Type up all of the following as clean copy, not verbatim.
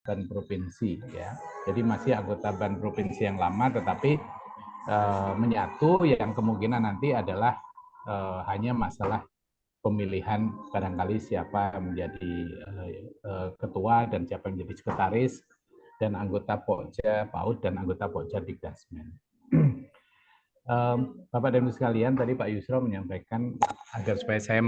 ban provinsi ya. Jadi masih anggota ban provinsi yang lama, tetapi menyatu yang kemungkinan nanti adalah hanya masalah pemilihan barangkali siapa menjadi ketua dan siapa menjadi sekretaris dan anggota Pokja PAUD dan anggota Pokja Dikdasmen. Bapak dan Ibu sekalian, tadi Pak Yusro menyampaikan agar supaya saya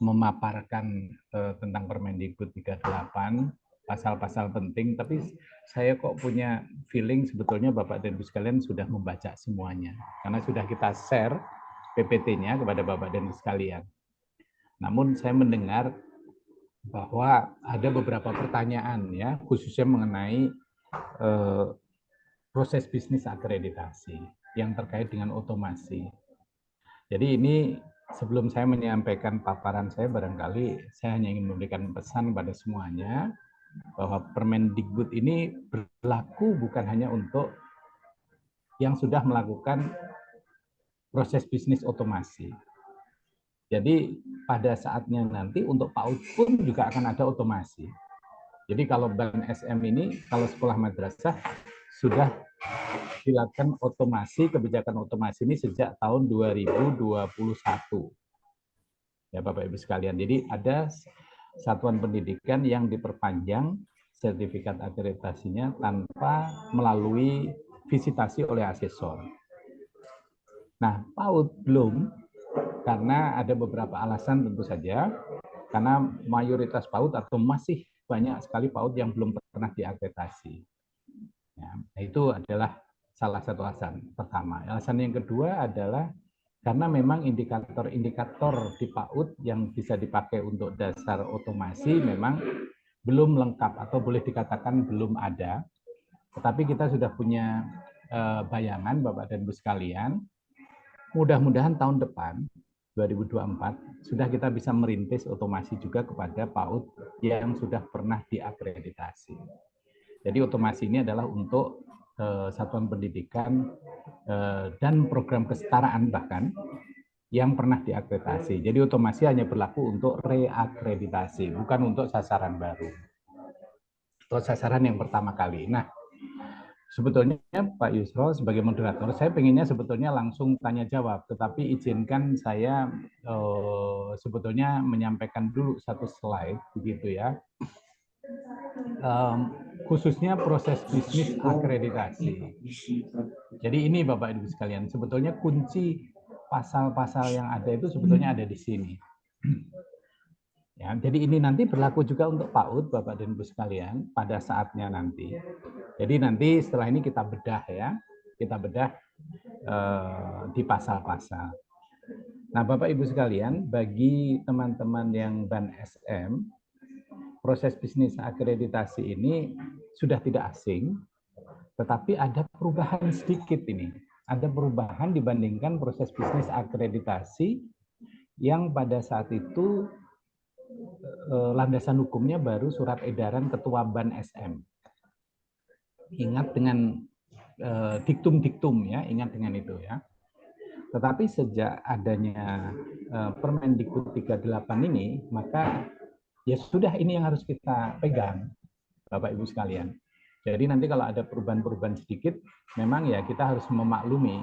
memaparkan tentang Permendikbud 38, pasal-pasal penting, tapi saya kok punya feeling sebetulnya Bapak dan Ibu sekalian sudah membaca semuanya, karena sudah kita share PPT-nya kepada Bapak dan Ibu sekalian. Namun saya mendengar bahwa ada beberapa pertanyaan ya, khususnya mengenai proses bisnis akreditasi yang terkait dengan otomasi. Jadi ini sebelum saya menyampaikan paparan saya, barangkali saya hanya ingin memberikan pesan pada semuanya bahwa Permendikbud ini berlaku bukan hanya untuk yang sudah melakukan proses bisnis otomasi. Jadi pada saatnya nanti untuk PAUD pun juga akan ada otomasi. Jadi kalau ban SM ini, kalau sekolah madrasah sudah dilakukan otomasi, kebijakan otomasi ini sejak tahun 2021. Ya Bapak Ibu sekalian, jadi ada satuan pendidikan yang diperpanjang sertifikat akreditasinya tanpa melalui visitasi oleh asesor. Nah, PAUD belum, karena ada beberapa alasan tentu saja, karena mayoritas PAUD atau masih banyak sekali PAUD yang belum pernah diakreditasi. Ya, itu adalah salah satu alasan pertama. Alasan yang kedua adalah karena memang indikator-indikator di PAUD yang bisa dipakai untuk dasar otomasi memang belum lengkap atau boleh dikatakan belum ada. Tetapi kita sudah punya bayangan Bapak dan Ibu sekalian, mudah-mudahan tahun depan 2024 sudah kita bisa merintis otomasi juga kepada PAUD yang sudah pernah diakreditasi. Jadi otomasi ini adalah untuk satuan pendidikan dan program kesetaraan bahkan yang pernah diakreditasi. Jadi otomasi hanya berlaku untuk reakreditasi, bukan untuk sasaran baru. Atau sasaran yang pertama kali. Nah, sebetulnya Pak Yusro sebagai moderator, saya pengennya sebetulnya langsung tanya jawab, tetapi izinkan saya sebetulnya menyampaikan dulu satu slide, begitu ya. Khususnya proses bisnis akreditasi. Jadi ini Bapak Ibu sekalian, sebetulnya kunci pasal-pasal yang ada itu sebetulnya ada di sini. Ya, jadi ini nanti berlaku juga untuk PAUD Bapak dan Ibu sekalian pada saatnya nanti. Jadi nanti setelah ini kita bedah ya, kita bedah di pasal-pasal. Nah Bapak Ibu sekalian, bagi teman-teman yang ban SM, proses bisnis akreditasi ini sudah tidak asing, tetapi ada perubahan sedikit ini. Ada perubahan dibandingkan proses bisnis akreditasi yang pada saat itu landasan hukumnya baru surat edaran Ketua Ban SM. Ingat dengan diktum-diktum ya, ingat dengan itu ya. Tetapi sejak adanya Permendikbud 38 ini, maka ya sudah ini yang harus kita pegang, Bapak Ibu sekalian. Jadi nanti kalau ada perubahan-perubahan sedikit, memang ya kita harus memaklumi.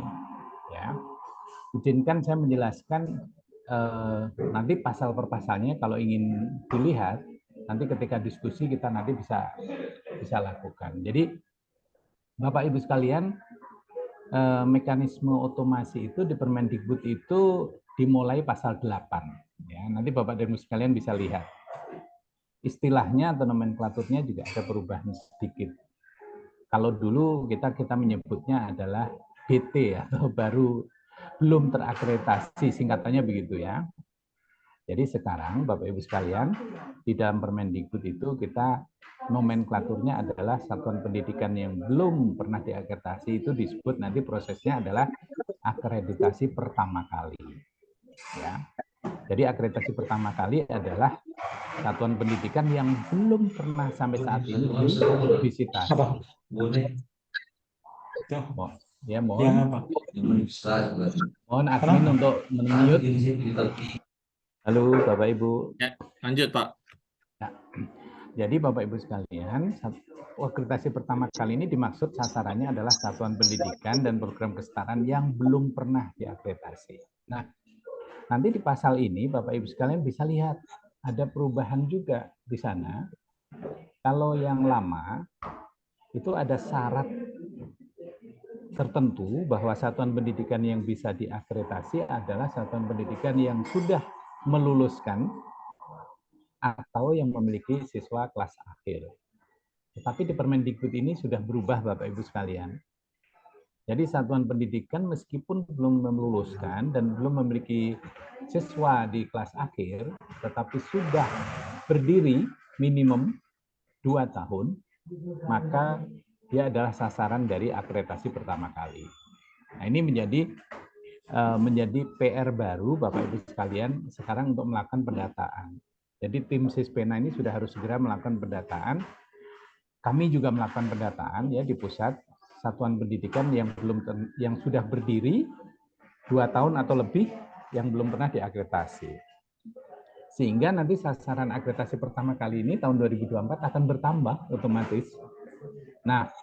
Ya, izinkan saya menjelaskan nanti pasal per pasalnya kalau ingin dilihat, nanti ketika diskusi kita nanti bisa lakukan. Jadi Bapak Ibu sekalian, mekanisme otomasi itu di Permendikbud itu dimulai pasal 8. Ya, nanti Bapak dan Ibu sekalian bisa lihat. Istilahnya atau nomenklaturnya juga ada perubahan sedikit. Kalau dulu kita menyebutnya adalah BT atau baru belum terakreditasi, singkatannya begitu ya. Jadi sekarang Bapak Ibu sekalian, di dalam Permendikbud itu kita nomenklaturnya adalah satuan pendidikan yang belum pernah diakreditasi, itu disebut nanti prosesnya adalah akreditasi pertama kali. Ya. Jadi akreditasi pertama kali adalah satuan pendidikan yang belum pernah sampai saat ini divisitasi. Ya, mohon admin untuk men-mute. Halo Bapak Ibu. Ya, lanjut Pak. Ya. Jadi Bapak Ibu sekalian, akreditasi pertama kali ini dimaksud sasarannya adalah satuan pendidikan dan program kesetaraan yang belum pernah diakreditasi. Nah, nanti di pasal ini Bapak Ibu sekalian bisa lihat ada perubahan juga di sana. Kalau yang lama itu ada syarat tertentu bahwa satuan pendidikan yang bisa diakreditasi adalah satuan pendidikan yang sudah meluluskan atau yang memiliki siswa kelas akhir. Tetapi di Permendikbud ini sudah berubah Bapak Ibu sekalian. Jadi satuan pendidikan meskipun belum meluluskan dan belum memiliki siswa di kelas akhir, tetapi sudah berdiri minimum 2 tahun, maka dia adalah sasaran dari akreditasi pertama kali. Nah, ini menjadi PR baru Bapak Ibu sekalian sekarang untuk melakukan pendataan. Jadi tim Sispena ini sudah harus segera melakukan pendataan. Kami juga melakukan pendataan ya di pusat satuan pendidikan yang sudah berdiri 2 tahun atau lebih yang belum pernah diakreditasi. Sehingga nanti sasaran akreditasi pertama kali ini tahun 2024 akan bertambah otomatis. Nah,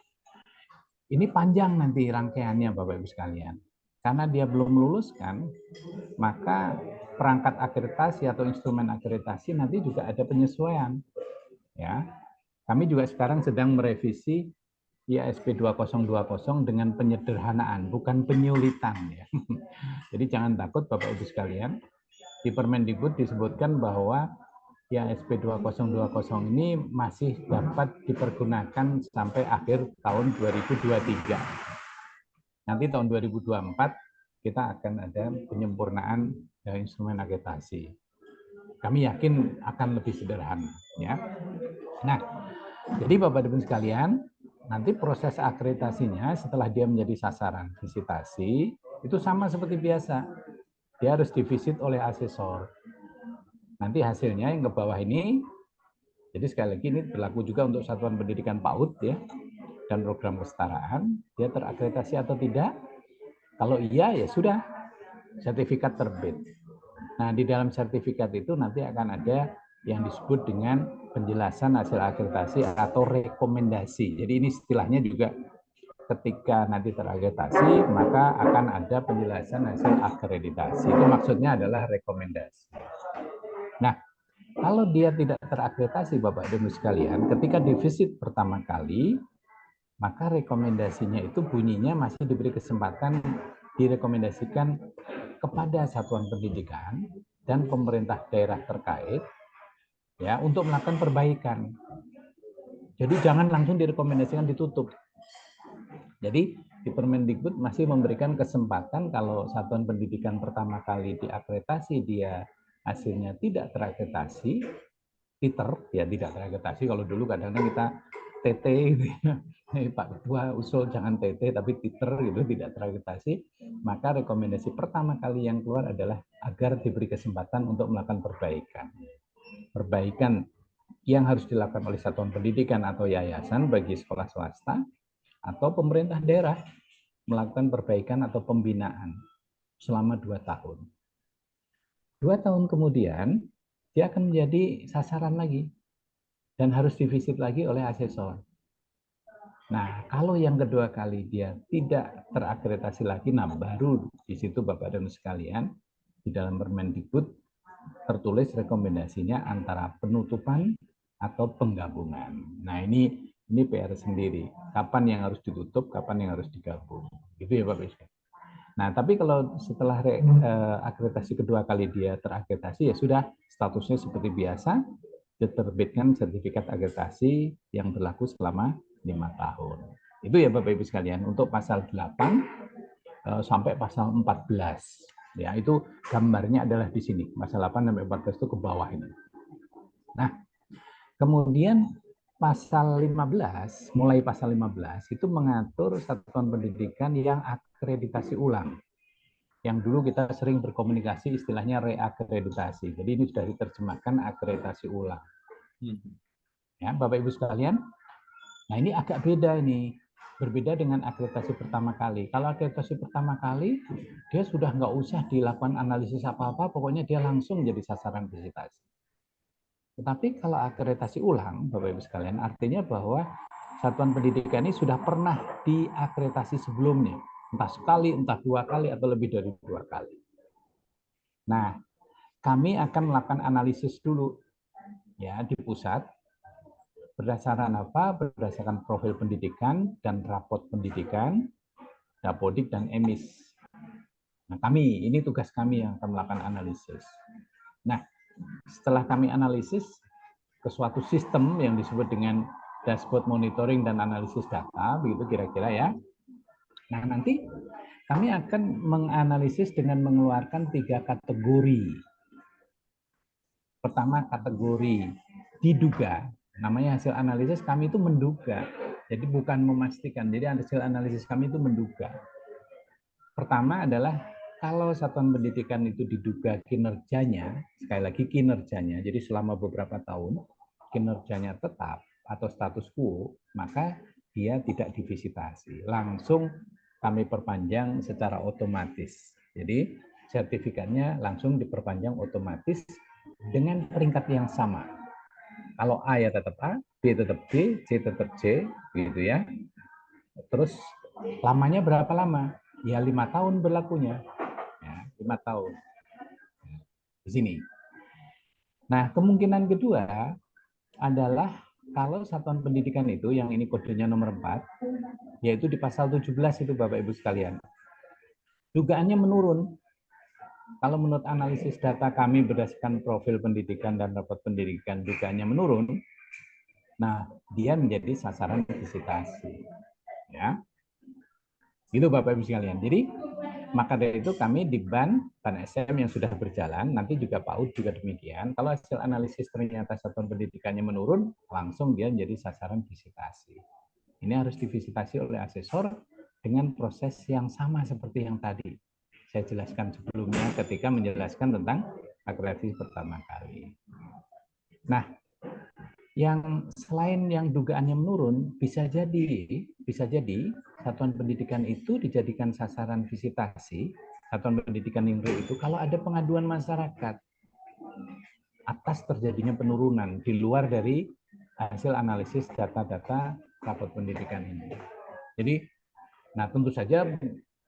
ini panjang nanti rangkaiannya Bapak Ibu sekalian. Karena dia belum meluluskan, maka perangkat akreditasi atau instrumen akreditasi nanti juga ada penyesuaian. Ya, kami juga sekarang sedang merevisi IASP 2020 dengan penyederhanaan, bukan penyulitan ya. Jadi jangan takut Bapak Ibu sekalian. Di Permendikbud disebutkan bahwa IASP 2020 ini masih dapat dipergunakan sampai akhir tahun 2023. Nanti tahun 2024 kita akan ada penyempurnaan instrumen akreditasi. Kami yakin akan lebih sederhana ya. Nah, jadi Bapak Ibu sekalian, nanti proses akreditasinya setelah dia menjadi sasaran visitasi itu sama seperti biasa. Dia harus divisit oleh asesor. Nanti hasilnya yang ke bawah ini, jadi sekali lagi ini berlaku juga untuk satuan pendidikan PAUD ya dan program kesetaraan, dia terakreditasi atau tidak. Kalau iya ya sudah, sertifikat terbit. Nah, di dalam sertifikat itu nanti akan ada yang disebut dengan penjelasan hasil akreditasi atau rekomendasi. Jadi ini istilahnya juga ketika nanti terakreditasi, maka akan ada penjelasan hasil akreditasi. Itu maksudnya adalah rekomendasi. Nah, kalau dia tidak terakreditasi Bapak Ibu sekalian, ketika divisit pertama kali, maka rekomendasinya itu bunyinya masih diberi kesempatan direkomendasikan kepada satuan pendidikan dan pemerintah daerah terkait ya untuk melakukan perbaikan. Jadi jangan langsung direkomendasikan ditutup. Jadi di Permendikbud masih memberikan kesempatan kalau satuan pendidikan pertama kali diakreditasi dia hasilnya tidak terakreditasi, titer ya tidak terakreditasi. Kalau dulu kadang-kadang kita TT gitu ya. Pak Ketua usul jangan TT tapi titer gitu tidak terakreditasi, maka rekomendasi pertama kali yang keluar adalah agar diberi kesempatan untuk melakukan perbaikan. Perbaikan yang harus dilakukan oleh satuan pendidikan atau yayasan bagi sekolah swasta atau pemerintah daerah melakukan perbaikan atau pembinaan selama 2 tahun. 2 tahun kemudian dia akan menjadi sasaran lagi dan harus divisit lagi oleh asesor. Nah, kalau yang kedua kali dia tidak terakreditasi lagi, nah baru di situ Bapak dan sekalian di dalam Permendikbud tertulis rekomendasinya antara penutupan atau penggabungan. Nah, ini PR sendiri. Kapan yang harus ditutup, kapan yang harus digabung. Gitu ya Bapak Ibu. Nah, tapi kalau setelah akreditasi kedua kali dia terakreditasi, ya sudah statusnya seperti biasa, diterbitkan sertifikat akreditasi yang berlaku selama 5 tahun. Itu ya Bapak Ibu sekalian, untuk pasal 8 sampai pasal 14. Ya, itu gambarnya adalah di sini. Pasal 8 sampai 14 itu ke bawah ini. Nah, kemudian pasal 15, mulai pasal 15 itu mengatur satuan pendidikan yang akreditasi ulang. Yang dulu kita sering berkomunikasi istilahnya reakreditasi. Jadi ini sudah diterjemahkan akreditasi ulang. Ya, Bapak Ibu sekalian, nah ini agak beda ini. Berbeda dengan akreditasi pertama kali. Kalau akreditasi pertama kali, dia sudah nggak usah dilakukan analisis apa-apa, pokoknya dia langsung jadi sasaran visitasi. Tetapi kalau akreditasi ulang, Bapak Ibu sekalian, artinya bahwa satuan pendidikan ini sudah pernah diakreditasi sebelumnya, entah sekali, entah 2 kali, atau lebih dari 2 kali. Nah, kami akan melakukan analisis dulu ya di pusat. Berdasarkan apa? Berdasarkan profil pendidikan dan rapot pendidikan, Dapodik dan EMIS. Nah, ini tugas kami yang akan melakukan analisis. Nah, setelah kami analisis ke suatu sistem yang disebut dengan dashboard monitoring dan analisis data, begitu kira-kira ya. Nah, nanti kami akan menganalisis dengan mengeluarkan 3 kategori. Pertama, kategori diduga. Namanya hasil analisis kami itu menduga. Jadi bukan memastikan. Jadi hasil analisis kami itu menduga. Pertama adalah kalau satuan pendidikan itu diduga kinerjanya, sekali lagi kinerjanya, jadi selama beberapa tahun kinerjanya tetap atau status quo, maka dia tidak divisitasi. Langsung kami perpanjang secara otomatis. Jadi sertifikatnya langsung diperpanjang otomatis dengan peringkat yang sama. Kalau A ya tetap A, B tetap B, C tetap C, gitu ya. Terus lamanya berapa lama? Ya 5 tahun berlakunya. Ya, 5 tahun. Di sini. Nah, kemungkinan kedua adalah kalau satuan pendidikan itu, yang ini kodenya nomor 4, yaitu di pasal 17 itu Bapak Ibu sekalian. Dugaannya menurun. Kalau menurut analisis data kami berdasarkan profil pendidikan dan rapot pendidikan, dugaannya menurun, nah dia menjadi sasaran visitasi. Ya. Itu Bapak Ibu sekalian. Jadi maka dari itu kami di BAN SM yang sudah berjalan, nanti juga PAUD juga demikian. Kalau hasil analisis ternyata satuan pendidikannya menurun, langsung dia menjadi sasaran visitasi. Ini harus divisitasi oleh asesor dengan proses yang sama seperti yang tadi saya jelaskan sebelumnya ketika menjelaskan tentang akreditasi pertama kali. Nah, yang selain yang dugaannya menurun, bisa jadi satuan pendidikan itu dijadikan sasaran visitasi, satuan pendidikan yang real itu kalau ada pengaduan masyarakat atas terjadinya penurunan di luar dari hasil analisis data-data rapot pendidikan ini. Jadi, nah tentu saja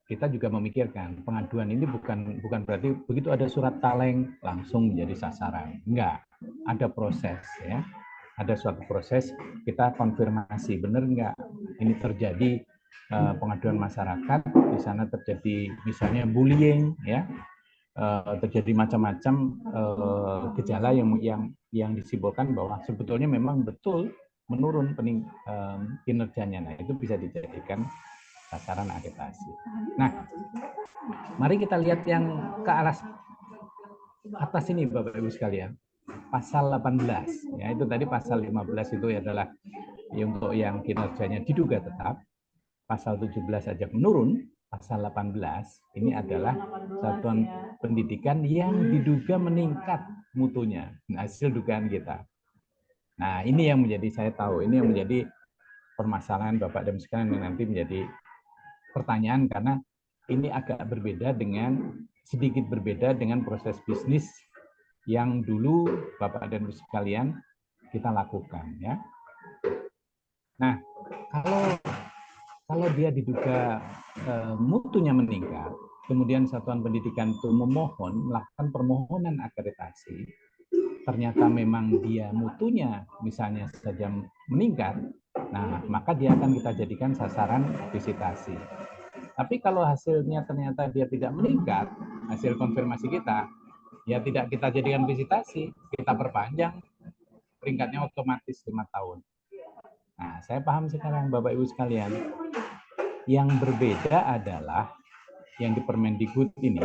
kita juga memikirkan pengaduan ini bukan berarti begitu ada surat kaleng langsung menjadi sasaran. Enggak, ada proses ya. Ada suatu proses kita konfirmasi benar enggak ini terjadi pengaduan masyarakat, di sana terjadi misalnya bullying ya, terjadi macam-macam gejala yang disimpulkan bahwa sebetulnya memang betul menurun kinerjanya. Nah, itu bisa dijadikan sasaran akreditasi. Nah, mari kita lihat yang ke arah atas ini Bapak Ibu sekalian. Pasal 18, ya itu tadi pasal 15 itu adalah untuk yang kinerjanya diduga tetap. Pasal 17 saja menurun, pasal 18 ini adalah satuan pendidikan yang diduga meningkat mutunya. Nah, hasil dugaan kita. Nah, ini yang menjadi saya tahu, ini yang menjadi permasalahan Bapak dan sekalian yang nanti menjadi pertanyaan karena ini agak berbeda dengan sedikit berbeda dengan proses bisnis yang dulu Bapak dan Ibu sekalian kita lakukan ya. Nah, kalau dia diduga mutunya meningkat, kemudian satuan pendidikan itu melakukan permohonan akreditasi, ternyata memang dia mutunya misalnya saja meningkat, nah maka dia akan kita jadikan sasaran visitasi. Tapi kalau hasilnya ternyata dia tidak meningkat, hasil konfirmasi kita, ya tidak kita jadikan visitasi, kita perpanjang peringkatnya otomatis 5 tahun. Nah, saya paham sekarang Bapak Ibu sekalian. Yang berbeda adalah yang di Permendikbud ini,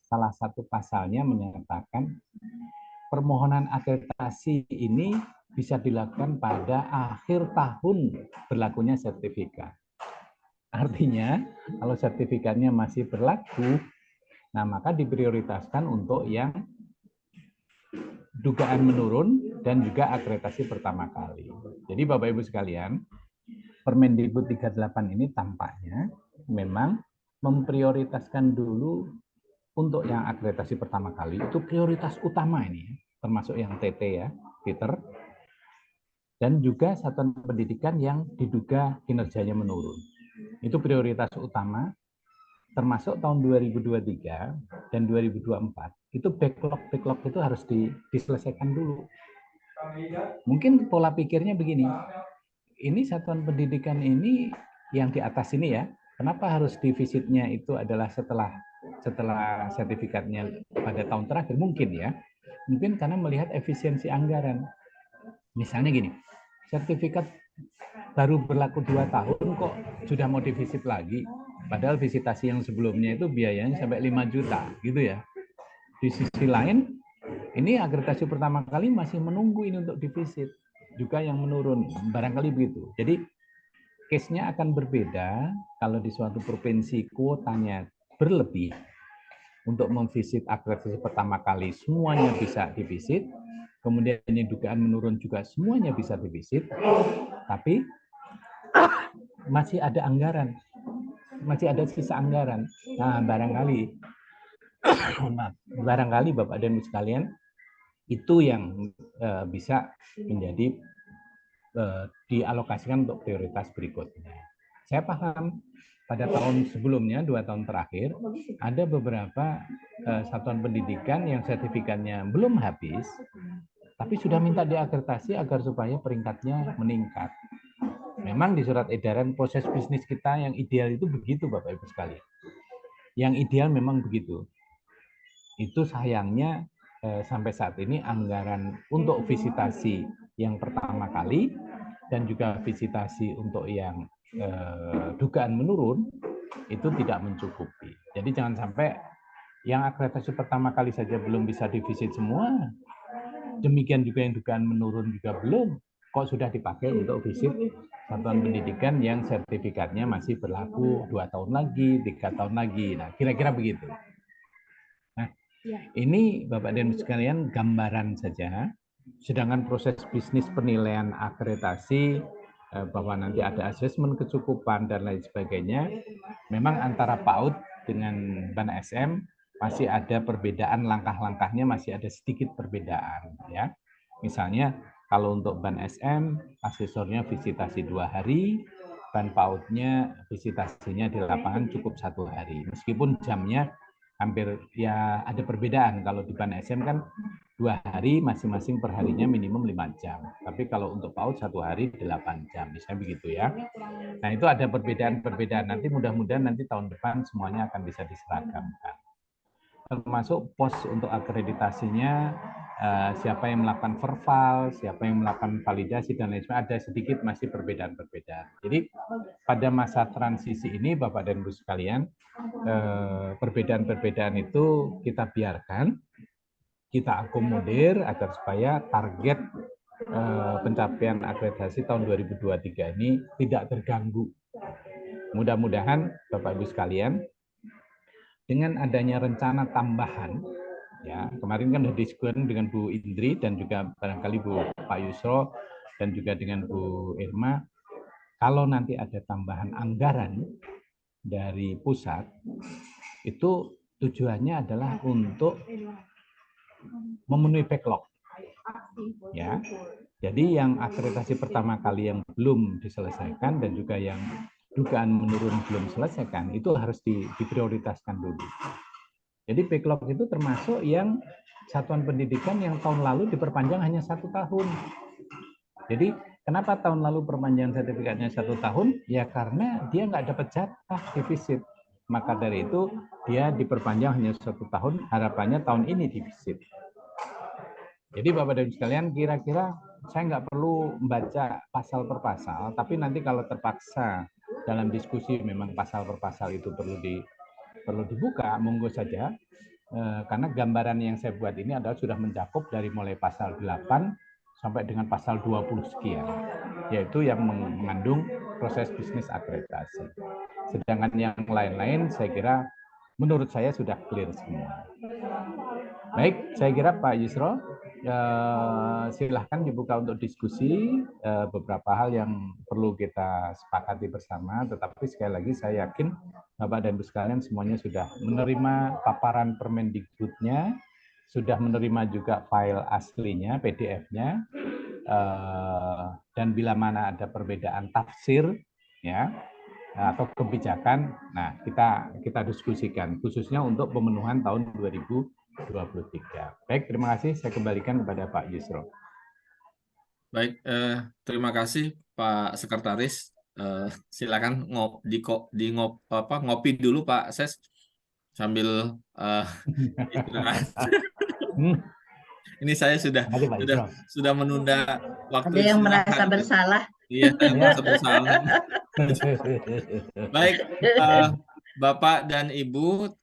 salah satu pasalnya menyatakan permohonan akreditasi ini bisa dilakukan pada akhir tahun berlakunya sertifikat. Artinya, kalau sertifikatnya masih berlaku, nah maka diprioritaskan untuk yang dugaan menurun dan juga akreditasi pertama kali. Jadi Bapak Ibu sekalian, Permendikbud 38 ini tampaknya memang memprioritaskan dulu untuk yang akreditasi pertama kali, itu prioritas utama ini. termasuk yang TT ya, Peter, dan juga satuan pendidikan yang diduga kinerjanya menurun. Itu prioritas utama, termasuk tahun 2023 dan 2024. Itu backlog itu harus diselesaikan dulu. Mungkin pola pikirnya begini, ini satuan pendidikan ini yang di atas ini ya, kenapa harus divizitnya itu adalah setelah sertifikatnya pada tahun terakhir? Mungkin ya, mungkin karena melihat efisiensi anggaran. Misalnya gini, sertifikat baru berlaku 2 tahun kok sudah mau divisit lagi, padahal visitasi yang sebelumnya itu biayanya sampai 5 juta gitu ya. Di sisi lain, ini akreditasi pertama kali masih menunggu ini untuk divisit, juga yang menurun, barangkali begitu. Jadi case-nya akan berbeda kalau di suatu provinsi kuotanya berlebih untuk memvisit akreditasi pertama kali semuanya bisa divisit, kemudian ini dugaan menurun juga semuanya bisa divisit, tapi masih ada anggaran, masih ada sisa anggaran. Nah, barangkali Bapak dan Ibu sekalian, itu yang bisa menjadi dialokasikan untuk prioritas berikutnya. Saya paham pada tahun sebelumnya, 2 tahun terakhir, ada beberapa satuan pendidikan yang sertifikatnya belum habis, tapi sudah minta diakreditasi agar supaya peringkatnya meningkat. Memang di surat edaran proses bisnis kita yang ideal itu begitu, Bapak Ibu sekalian. Yang ideal memang begitu. Itu sayangnya sampai saat ini anggaran untuk visitasi yang pertama kali dan juga visitasi untuk yang dugaan menurun itu tidak mencukupi. Jadi jangan sampai yang akreditasi pertama kali saja belum bisa divisit semua, demikian juga yang dugaan menurun juga belum, kok sudah dipakai untuk visit satuan pendidikan yang sertifikatnya masih berlaku 2 tahun lagi, 3 tahun lagi. Nah, kira-kira begitu. Nah, ini Bapak dan Ibu sekalian gambaran saja. Sedangkan proses bisnis penilaian akreditasi bahwa nanti ada asesmen kecukupan dan lain sebagainya, memang antara PAUD dengan BAN SM masih ada perbedaan, langkah-langkahnya masih ada sedikit perbedaan ya. Misalnya kalau untuk BAN SM asesornya visitasi 2 hari, BAN PAUD-nya visitasinya di lapangan cukup 1 hari. Meskipun jamnya hampir ya ada perbedaan. Kalau di BAN SM kan 2 hari masing-masing per harinya minimum 5 jam. Tapi kalau untuk PAUD 1 hari 8 jam, misalnya begitu ya. Nah itu ada perbedaan-perbedaan. Nanti mudah-mudahan nanti tahun depan semuanya akan bisa diseragamkan. Termasuk pos untuk akreditasinya, siapa yang melakukan verbal, siapa yang melakukan validasi dan lain sebagainya, ada sedikit masih perbedaan-perbedaan. Jadi pada masa transisi ini Bapak dan Ibu sekalian, perbedaan-perbedaan itu kita biarkan, kita akomodir agar supaya target pencapaian akreditasi tahun 2023 ini tidak terganggu. Mudah-mudahan Bapak Ibu sekalian, dengan adanya rencana tambahan, ya kemarin kan sudah diskusi dengan Bu Indri dan juga barangkali Pak Yusro dan juga dengan Bu Irma, kalau nanti ada tambahan anggaran dari pusat, itu tujuannya adalah untuk memenuhi backlog. Ya, jadi yang akreditasi pertama kali yang belum diselesaikan dan juga yang dugaan menurun belum selesaikan itu harus diprioritaskan dulu. Jadi backlog itu termasuk yang satuan pendidikan yang tahun lalu diperpanjang hanya 1 tahun. Jadi kenapa tahun lalu perpanjangan sertifikatnya 1 tahun? Ya karena dia nggak dapat jatah divisit. Maka dari itu dia diperpanjang hanya 1 tahun, harapannya tahun ini divisit. Jadi Bapak dan Ibu sekalian, kira-kira saya nggak perlu membaca pasal per pasal, tapi nanti kalau terpaksa dalam diskusi memang pasal per pasal itu perlu dibuka, monggo saja. Karena gambaran yang saya buat ini adalah sudah mencakup dari mulai pasal 8 sampai dengan pasal 20 sekian, yaitu yang mengandung proses bisnis akreditasi. Sedangkan yang lain-lain saya kira menurut saya sudah clear semua. Baik, saya kira Pak Yusro, silahkan dibuka untuk diskusi beberapa hal yang perlu kita sepakati bersama, tetapi sekali lagi saya yakin Bapak dan Ibu sekalian semuanya sudah menerima paparan Permendikbudnya, sudah menerima juga file aslinya, PDF-nya, dan bila mana ada perbedaan tafsir, ya, atau kebijakan, nah kita diskusikan khususnya untuk pemenuhan tahun 2023. Baik, terima kasih. Saya kembalikan kepada Pak Yusro. Baik, terima kasih Pak Sekretaris. Silakan ngopi dulu Pak Ses sambil istirahat. Ini saya sudah menunda waktu Ada yang merasa istirahat. bersalah. Iya, merasa bersalah. Baik, Bapak dan Ibu,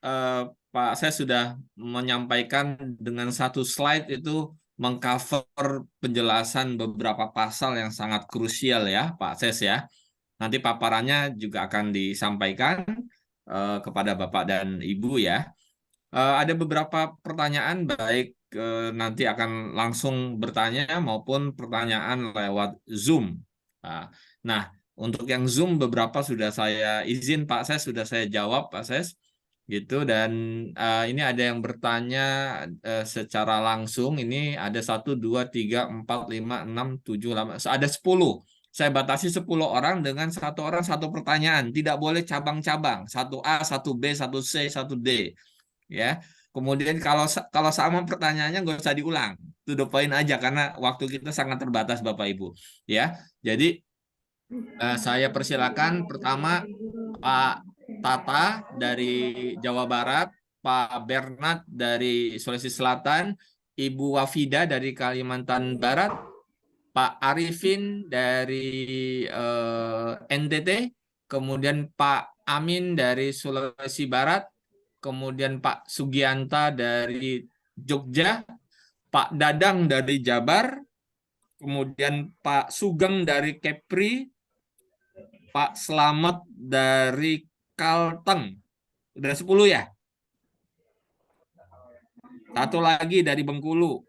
Pak, saya sudah menyampaikan dengan satu slide itu mengcover penjelasan beberapa pasal yang sangat krusial ya, Pak Ses ya. Nanti paparannya juga akan disampaikan kepada Bapak dan Ibu ya. Ada beberapa pertanyaan baik nanti akan langsung bertanya maupun pertanyaan lewat Zoom. Nah, untuk yang Zoom beberapa sudah saya izin Pak Ses, sudah saya jawab Pak Ses gitu, dan ini ada yang bertanya secara langsung. Ini ada 1, 2, 3, 4, 5, 6, 7, 8, ada 10. Saya batasi 10 orang dengan satu orang satu pertanyaan, tidak boleh cabang-cabang, 1A, 1B, 1C, 1D ya. Kemudian kalau sama pertanyaannya nggak usah diulang, to the point aja karena waktu kita sangat terbatas Bapak Ibu ya. Jadi saya persilakan pertama Pak Tata dari Jawa Barat, Pak Bernard dari Sulawesi Selatan, Ibu Wafida dari Kalimantan Barat, Pak Arifin dari NTT, kemudian Pak Amin dari Sulawesi Barat, kemudian Pak Sugianta dari Jogja, Pak Dadang dari Jabar, kemudian Pak Sugeng dari Kepri, Pak Slamet dari Kalteng. Udah 10 ya? Satu lagi dari Bengkulu.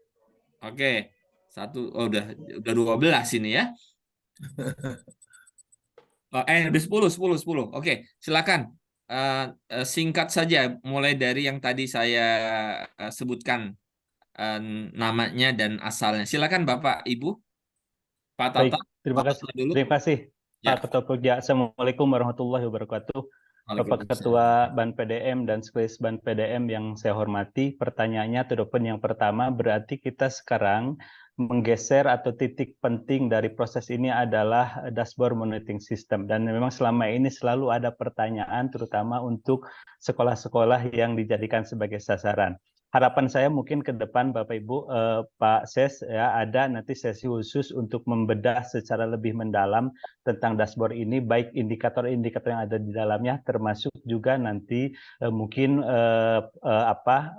Oke. Udah 12 ini ya. Udah 10. Oke, silakan. Singkat saja mulai dari yang tadi saya sebutkan namanya dan asalnya. Silakan Bapak Ibu. Pak Tata. Baik, terima kasih. Dulu. Terima kasih Ya. Pak Ketua Pokja. Assalamualaikum warahmatullahi wabarakatuh. Bapak Ketua Ban PDM dan Sekretaris Ban PDM yang saya hormati, pertanyaannya to the point yang pertama, berarti kita sekarang menggeser atau titik penting dari proses ini adalah dashboard monitoring system, dan memang selama ini selalu ada pertanyaan terutama untuk sekolah-sekolah yang dijadikan sebagai sasaran. Harapan saya mungkin ke depan Bapak Ibu, Pak Ses, ya, ada nanti sesi khusus untuk membedah secara lebih mendalam tentang dashboard ini, baik indikator-indikator yang ada di dalamnya, termasuk juga nanti mungkin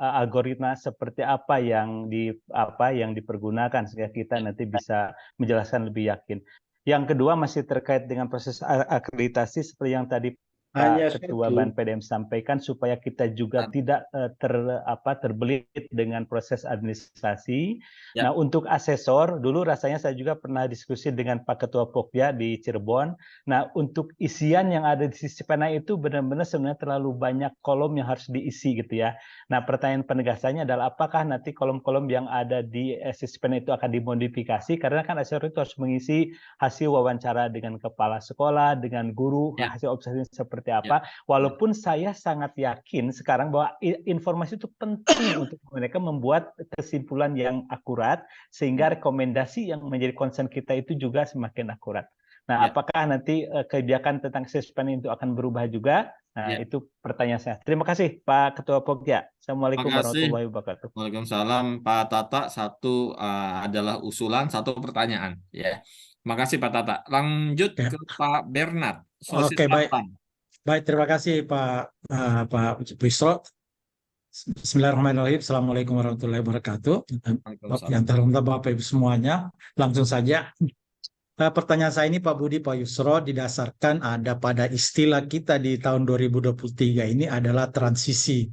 algoritma seperti apa yang dipergunakan sehingga kita nanti bisa menjelaskan lebih yakin. Yang kedua masih terkait dengan proses akreditasi seperti yang tadi Pak Ketua Ban PDM sampaikan, supaya kita juga tidak terbelit dengan proses administrasi. Ya. Nah, untuk asesor, dulu rasanya saya juga pernah diskusi dengan Pak Ketua Pokja di Cirebon. Nah, untuk isian yang ada di sisi pena itu benar-benar sebenarnya terlalu banyak kolom yang harus diisi gitu ya. Nah, pertanyaan penegasannya adalah apakah nanti kolom-kolom yang ada di sisi pena itu akan dimodifikasi, karena kan asesor itu harus mengisi hasil wawancara dengan kepala sekolah, dengan guru, ya. Hasil observasi seperti apa, walaupun saya sangat yakin sekarang bahwa informasi itu penting untuk mereka membuat kesimpulan yang akurat, sehingga rekomendasi yang menjadi concern kita itu juga semakin akurat. Nah, apakah nanti kebijakan tentang assessment itu akan berubah juga? Nah, itu pertanyaan saya. Terima kasih Pak Ketua Pokja. Assalamualaikum warahmatullahi wabarakatuh. Waalaikumsalam Pak Tata. Satu adalah usulan, satu pertanyaan. Ya, makasih Pak Tata. Lanjut ke Pak Bernard. Oke, baik, terima kasih Pak Wisro. Bismillahirrahmanirrahim. Assalamualaikum warahmatullahi wabarakatuh. Yang terhormat Bapak Ibu semuanya, langsung saja. Pertanyaan saya ini Pak Budi, Pak Yusro, didasarkan ada pada istilah kita di tahun 2023 ini adalah transisi.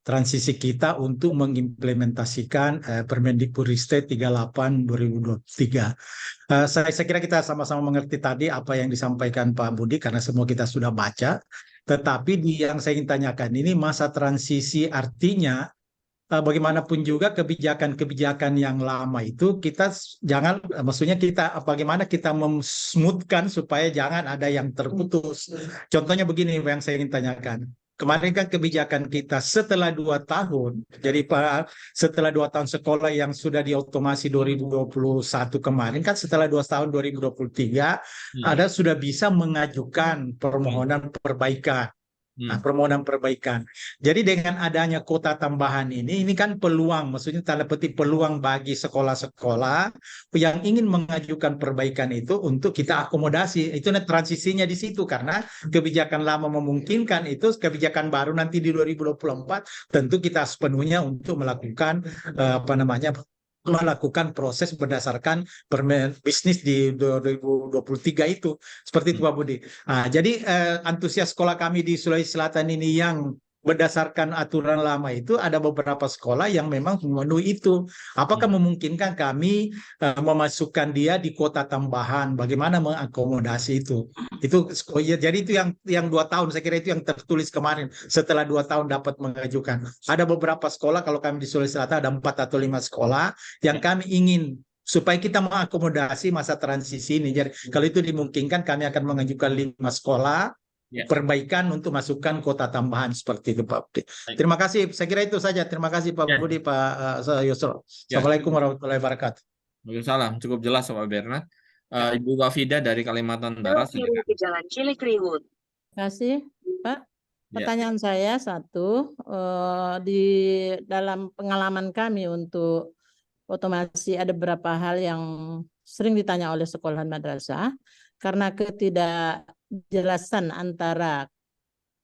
Transisi kita untuk mengimplementasikan Permendikbudristek 38 2023. Saya kira kita sama-sama mengerti tadi apa yang disampaikan Pak Budi karena semua kita sudah baca. Tetapi yang saya ingin tanyakan ini masa transisi artinya bagaimanapun juga kebijakan-kebijakan yang lama itu kita jangan, maksudnya kita bagaimana kita memsmoothkan supaya jangan ada yang terputus. Contohnya begini yang saya ingin tanyakan. Kemarin kan kebijakan kita setelah 2 tahun, jadi setelah 2 tahun sekolah yang sudah diotomasi 2021 kemarin kan setelah 2 tahun 2023 ada sudah bisa mengajukan permohonan perbaikan. Nah, permohonan perbaikan. Jadi dengan adanya kuota tambahan ini kan peluang, maksudnya tanda petik peluang bagi sekolah-sekolah yang ingin mengajukan perbaikan itu untuk kita akomodasi. Itu transisinya di situ karena kebijakan lama memungkinkan itu, kebijakan baru nanti di 2024 tentu kita sepenuhnya untuk melakukan melakukan proses berdasarkan permen bisnis di 2023 itu. Seperti itu Pak Budi. Nah, jadi antusias sekolah kami di Sulawesi Selatan ini yang berdasarkan aturan lama itu ada beberapa sekolah yang memang memenuhi itu. Apakah memungkinkan kami memasukkan dia di kuota tambahan? Bagaimana mengakomodasi itu? Jadi itu yang 2 tahun, saya kira itu yang tertulis kemarin setelah 2 tahun dapat mengajukan. Ada beberapa sekolah, kalau kami di Sulawesi Selatan ada 4 atau 5 sekolah yang kami ingin supaya kita mengakomodasi masa transisi ini. Jadi kalau itu dimungkinkan kami akan mengajukan 5 sekolah perbaikan untuk masukkan kuota tambahan seperti itu Pak Budi. Terima kasih. Saya kira itu saja. Terima kasih Pak Budi, Pak Yusro. Assalamualaikum warahmatullahi wabarakatuh. Waalaikumsalam. Cukup jelas Pak Bernard. Ibu Wafida dari Kalimantan Barat. Terima kasih Pak. Pertanyaan saya satu, di dalam pengalaman kami untuk otomasi ada beberapa hal yang sering ditanya oleh sekolah madrasah karena ketidakjelasan antara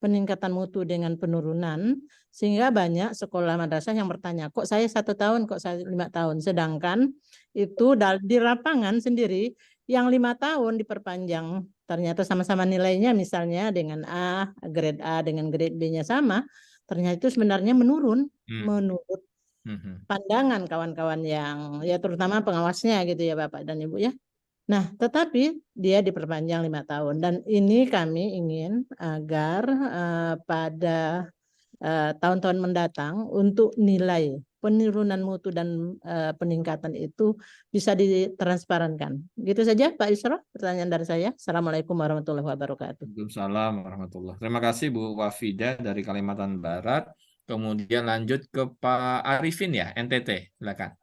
peningkatan mutu dengan penurunan, sehingga banyak sekolah madrasah yang bertanya, kok saya 1 tahun, kok saya 5 tahun, sedangkan itu di lapangan sendiri yang 5 tahun diperpanjang ternyata sama-sama nilainya misalnya dengan grade A dengan grade B-nya sama, ternyata itu sebenarnya menurun menurut pandangan kawan-kawan yang ya terutama pengawasnya gitu ya Bapak dan Ibu ya. Nah, tetapi dia diperpanjang 5 tahun dan ini kami ingin agar pada tahun-tahun mendatang untuk nilai penurunan mutu dan peningkatan itu bisa ditransparankan. Gitu saja Pak Yusro, pertanyaan dari saya. Assalamualaikum warahmatullahi wabarakatuh. Waalaikumsalam warahmatullahi wabarakatuh. Terima kasih Bu Wafida dari Kalimantan Barat. Kemudian lanjut ke Pak Arifin ya, NTT. Silakan.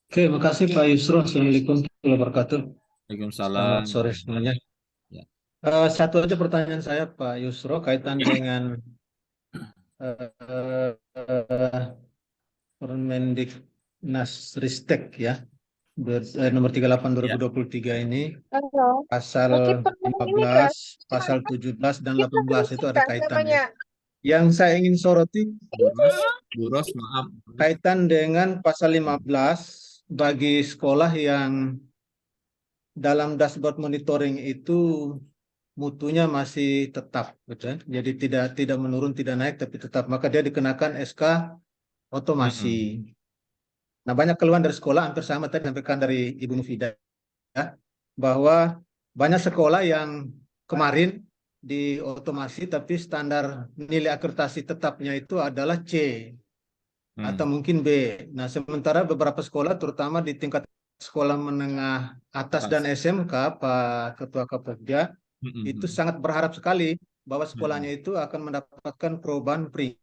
Oke, makasih Pak Yusro. Assalamualaikum warahmatullahi wabarakatuh. Waalaikumsalam. Selamat sore semuanya. Ya. Satu aja pertanyaan saya Pak Yusro kaitan dengan Permendiknasristek ya, nomor 38 2023 ini, pasal 15, pasal 17 dan 18 itu ada kaitannya. Yang saya ingin soroti, Bu Ros, maaf. kaitan dengan pasal 15 bagi sekolah yang dalam dashboard monitoring itu mutunya masih tetap, betul? Jadi tidak menurun, tidak naik, tapi tetap. Maka dia dikenakan SK otomasi. Nah, banyak keluhan dari sekolah, hampir sama tadi disampaikan dari Ibu Mufida, ya, bahwa banyak sekolah yang kemarin di otomasi, tapi standar nilai akreditasi tetapnya itu adalah C atau mungkin B. Nah, sementara beberapa sekolah, terutama di tingkat sekolah menengah atas dan SMK, Pak Ketua Kapolda, itu sangat berharap sekali bahwa sekolahnya itu akan mendapatkan perubahan peringkat.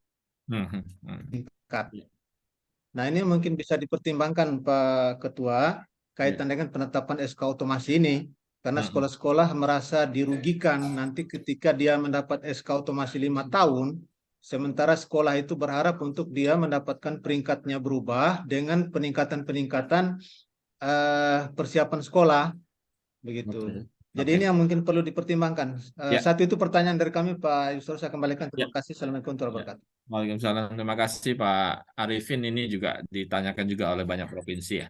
Nah, ini mungkin bisa dipertimbangkan Pak Ketua kaitan dengan penetapan SK otomasi ini, karena sekolah-sekolah merasa dirugikan nanti ketika dia mendapat SK otomasi 5 tahun, sementara sekolah itu berharap untuk dia mendapatkan peringkatnya berubah dengan peningkatan-peningkatan persiapan sekolah, begitu. Jadi ini yang mungkin perlu dipertimbangkan. Satu itu pertanyaan dari kami Pak Yusro, saya kembalikan. Terima kasih. Assalamualaikum warahmatullahi wabarakatuh. Waalaikumsalam. Terima kasih Pak Arifin. Ini juga ditanyakan juga oleh banyak provinsi ya.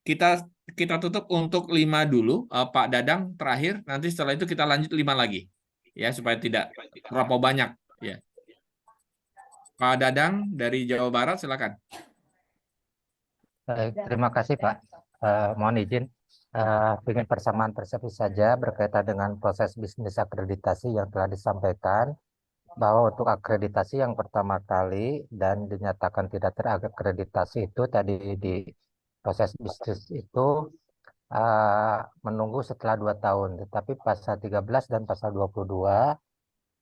Kita tutup untuk 5 dulu. Pak Dadang terakhir. Nanti setelah itu kita lanjut 5 lagi, ya supaya tidak terlalu banyak. Ya. Pak Dadang dari Jawa Barat, silakan. Terima kasih Pak. Mohon izin. Ingin persamaan persepsi saja berkaitan dengan proses bisnis akreditasi yang telah disampaikan. bahwa untuk akreditasi yang pertama kali dan dinyatakan tidak terakreditasi itu tadi di proses bisnis itu menunggu setelah 2 tahun. Tetapi pasal 13 dan pasal 22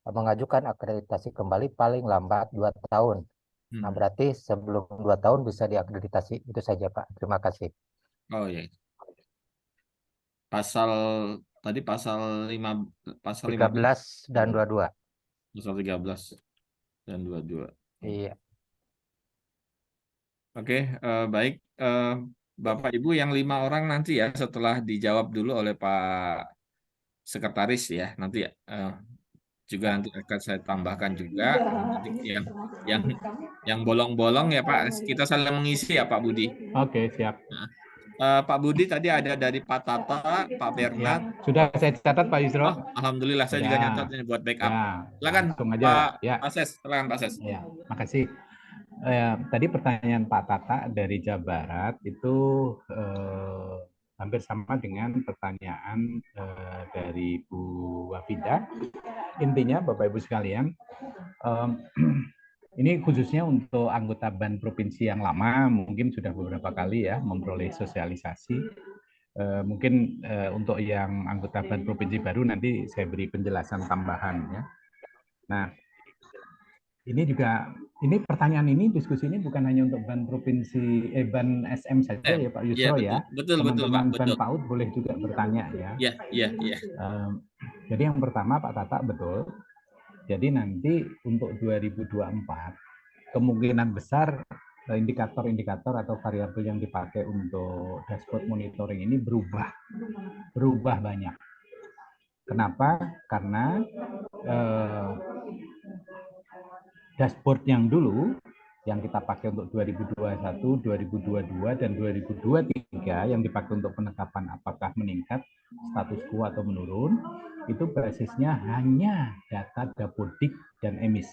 mengajukan akreditasi kembali paling lambat 2 tahun. Nah, berarti sebelum 2 tahun bisa diakreditasi. Itu saja, Pak. Terima kasih. Oh ya. Pasal tadi pasal 13 dan 22. Pasal 13 dan 22. Iya. Oke, baik. Bapak Ibu yang 5 orang nanti ya setelah dijawab dulu oleh Pak Sekretaris ya. Nanti juga nanti akan saya tambahkan juga. Nanti yang bolong-bolong ya Pak, kita saling mengisi ya Pak Budi. Oke, siap. Nah, Pak Budi tadi ada dari Pak Tata, Pak Bernard. Ya, sudah saya catat Pak Yusro. Oh, alhamdulillah saya juga nyatat ini buat backup. Ya, Silakan langsung aja. Pak Ses, silakan Pak Ses. Ya, makasih. Tadi pertanyaan Pak Tata dari Jawa Barat itu hampir sama dengan pertanyaan dari Bu Wafida. Intinya Bapak Ibu sekalian, ini khususnya untuk anggota BAN provinsi yang lama, mungkin sudah beberapa kali ya memperoleh sosialisasi. Mungkin untuk yang anggota BAN provinsi baru nanti saya beri penjelasan tambahan ya. Nah, ini pertanyaan ini, diskusi ini bukan hanya untuk BAN provinsi, BAN SM saja ya Pak Yusro ya. Teman-teman BAN PAUD boleh juga bertanya ya. Iya. Jadi yang pertama Pak Tata betul. Jadi nanti untuk 2024 kemungkinan besar indikator-indikator atau variabel yang dipakai untuk dashboard monitoring ini berubah banyak. Kenapa? Karena dashboard yang dulu yang kita pakai untuk 2021, 2022, dan 2023 yang dipakai untuk penetapan apakah meningkat, status quo atau menurun, itu basisnya hanya data Dapodik dan emis.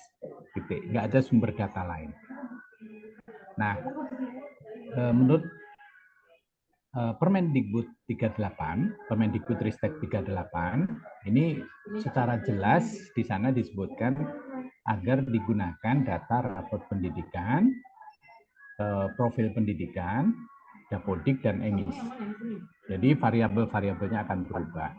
Nggak ada sumber data lain. Nah, menurut Permendikbud 38, Permendikbudristek 38, ini secara jelas di sana disebutkan agar digunakan data rapor pendidikan, profil pendidikan, Dapodik, dan emis. Jadi variabel-variabelnya akan berubah.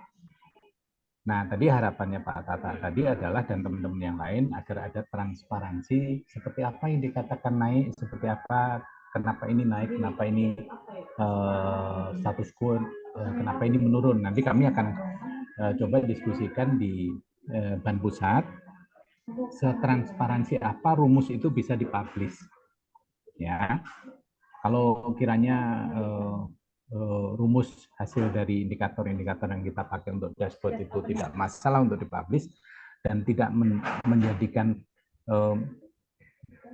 Nah, tadi harapannya Pak Tata tadi adalah dan teman-teman yang lain agar ada transparansi seperti apa yang dikatakan naik, seperti apa, kenapa ini naik, kenapa ini status quo, kenapa ini menurun. Nanti kami akan coba diskusikan di BAN Pusat, setransparansi apa rumus itu bisa dipublish. Ya, kalau kiranya rumus hasil dari indikator-indikator yang kita pakai untuk dashboard itu tidak masalah untuk dipublish dan tidak menjadikan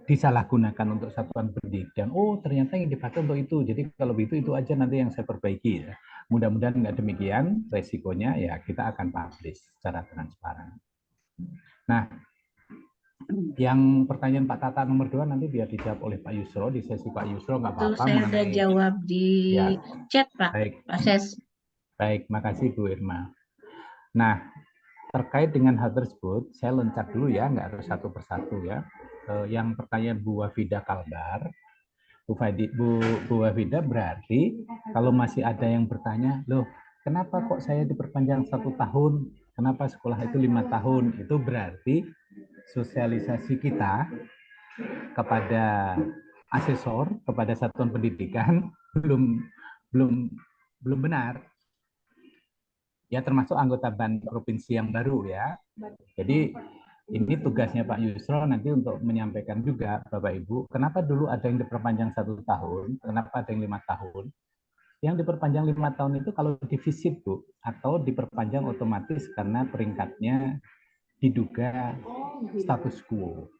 disalahgunakan untuk satuan pendidikan. Oh, ternyata yang dipakai untuk itu. Jadi kalau begitu itu aja nanti yang saya perbaiki. Ya. Mudah-mudahan nggak demikian. Resikonya ya kita akan publish secara transparan. Nah, yang pertanyaan Pak Tata nomor 2 nanti biar dijawab oleh Pak Yusro di sesi Pak Yusro, nggak apa-apa. Saya sudah jawab di chat Pak. Baik. Pak Ses. Baik, makasih Bu Irma. Nah, terkait dengan hal tersebut, saya loncat dulu ya, nggak harus satu persatu ya. Yang pertanyaan Bu Wafida Kalbar, Bu Wafida berarti kalau masih ada yang bertanya, loh kenapa kok saya diperpanjang 1 tahun, kenapa sekolah itu 5 tahun, itu berarti sosialisasi kita kepada asesor, kepada satuan pendidikan belum benar. Ya termasuk anggota BAN provinsi yang baru ya. Jadi ini tugasnya Pak Yusro nanti untuk menyampaikan juga Bapak Ibu, kenapa dulu ada yang diperpanjang 1 tahun, kenapa ada yang 5 tahun. Yang diperpanjang 5 tahun itu kalau divisit Bu, atau diperpanjang otomatis karena peringkatnya diduga status quo.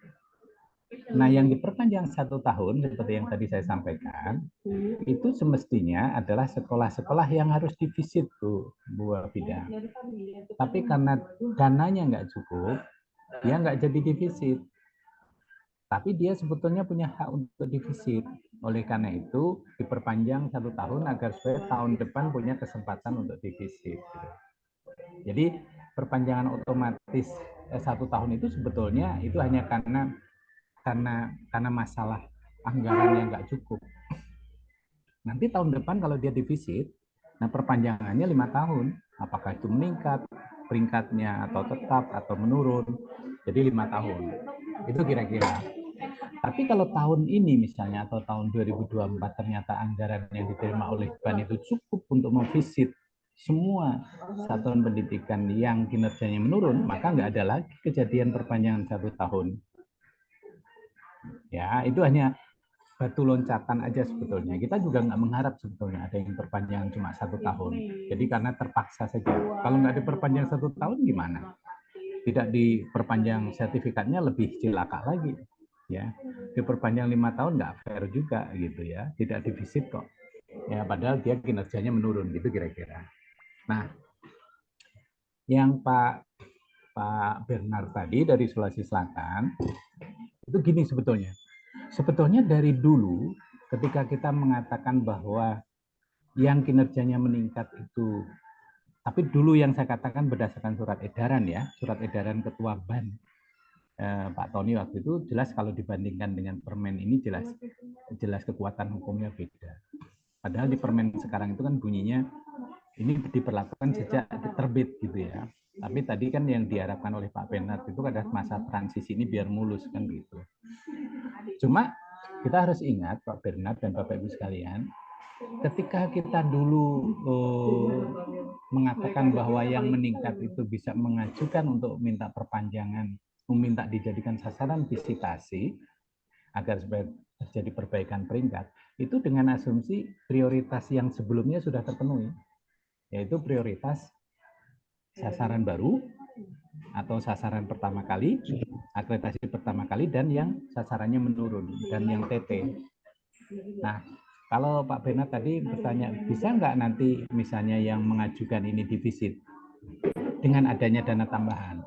Nah, yang diperpanjang 1 tahun seperti yang tadi saya sampaikan, itu semestinya adalah sekolah-sekolah yang harus divisit Bu Wafida. Tapi karena dananya nggak cukup, dia nggak jadi divisit. Tapi dia sebetulnya punya hak untuk divisit. Oleh karena itu diperpanjang 1 tahun agar supaya tahun depan punya kesempatan untuk divisit. Jadi perpanjangan otomatis 1 tahun itu sebetulnya itu hanya karena masalah anggaran yang nggak cukup. Nanti tahun depan kalau dia defisit, nah perpanjangannya 5 tahun. Apakah itu meningkat peringkatnya atau tetap atau menurun? Jadi 5 tahun. Itu kira-kira. Tapi kalau tahun ini misalnya atau tahun 2024 ternyata anggaran yang diterima oleh BAN itu cukup untuk memvisit semua satuan pendidikan yang kinerjanya menurun, maka nggak ada lagi kejadian perpanjangan 1 tahun. Ya, itu hanya batu loncatan aja sebetulnya. Kita juga nggak mengharap sebetulnya ada yang perpanjangan cuma 1 tahun. Jadi karena terpaksa saja. Kalau nggak diperpanjang 1 tahun gimana? Tidak diperpanjang sertifikatnya lebih cilaka lagi. Ya, diperpanjang 5 tahun nggak fair juga gitu ya. Tidak divisit kok. Ya, padahal dia kinerjanya menurun gitu kira-kira. Nah, yang Pak Bernard tadi dari Sulawesi Selatan itu gini sebetulnya. Sebetulnya dari dulu ketika kita mengatakan bahwa yang kinerjanya meningkat itu, tapi dulu yang saya katakan berdasarkan surat edaran ya, surat edaran Ketua BAN Pak Tony waktu itu jelas kalau dibandingkan dengan permen ini jelas kekuatan hukumnya beda. Padahal di permen sekarang itu kan bunyinya ini diperlakukan sejak terbit gitu ya. Tapi tadi kan yang diharapkan oleh Pak Bernard itu adalah masa transisi ini biar mulus kan gitu. Cuma kita harus ingat Pak Bernard dan Bapak Ibu sekalian, ketika kita dulu mengatakan bahwa yang meningkat itu bisa mengajukan untuk minta perpanjangan, meminta dijadikan sasaran visitasi agar supaya terjadi perbaikan peringkat, itu dengan asumsi prioritas yang sebelumnya sudah terpenuhi, yaitu prioritas sasaran baru atau sasaran pertama kali, akreditasi pertama kali, dan yang sasarannya menurun, dan yang TT. Nah, kalau Pak Bernard tadi bertanya, bisa nggak nanti misalnya yang mengajukan ini divisit dengan adanya dana tambahan?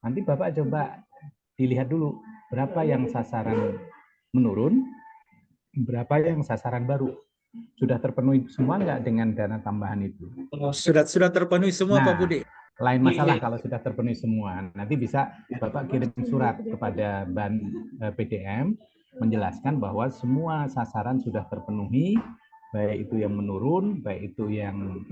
Nanti Bapak coba dilihat dulu, berapa yang sasaran menurun, berapa yang sasaran baru. Sudah terpenuhi semua nggak dengan dana tambahan itu? Sudah terpenuhi semua, Pak Budi. Lain masalah kalau sudah terpenuhi semua. Nanti bisa Bapak kirim surat kepada BAN PDM menjelaskan bahwa semua sasaran sudah terpenuhi, baik itu yang menurun, baik itu yang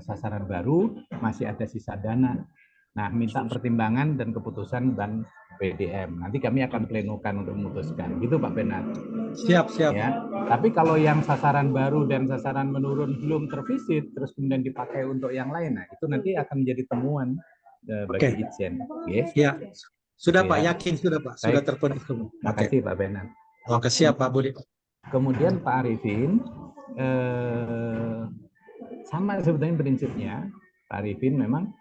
sasaran baru, masih ada sisa dana. Nah, minta pertimbangan dan keputusan BAN PDM. Nanti kami akan plenokan untuk memutuskan. Gitu Pak Bernard. Siap. Ya. Tapi kalau yang sasaran baru dan sasaran menurun belum tervisit, terus kemudian dipakai untuk yang lain, nah itu nanti akan menjadi temuan bagi Itjen. Okay. Ya, sudah Pak, yakin sudah Pak, sudah terpenuhi semua. Terima kasih Pak Bernard. Oke, siap Pak Budi. Kemudian Pak Arifin, sama sebetulnya prinsipnya, Pak Arifin memang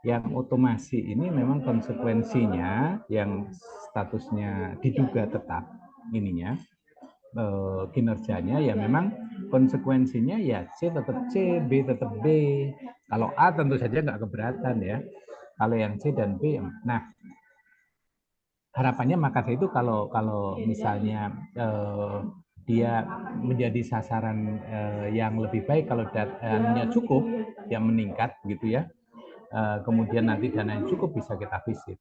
yang otomasi ini memang konsekuensinya yang statusnya diduga tetap ininya kinerjanya ya memang konsekuensinya ya C tetap C, B tetap B. Kalau A tentu saja nggak keberatan ya. Kalau yang C dan B, nah harapannya maka itu kalau misalnya dia menjadi sasaran yang lebih baik kalau dananya cukup, yang meningkat gitu ya. Kemudian nanti dana yang cukup bisa kita visit.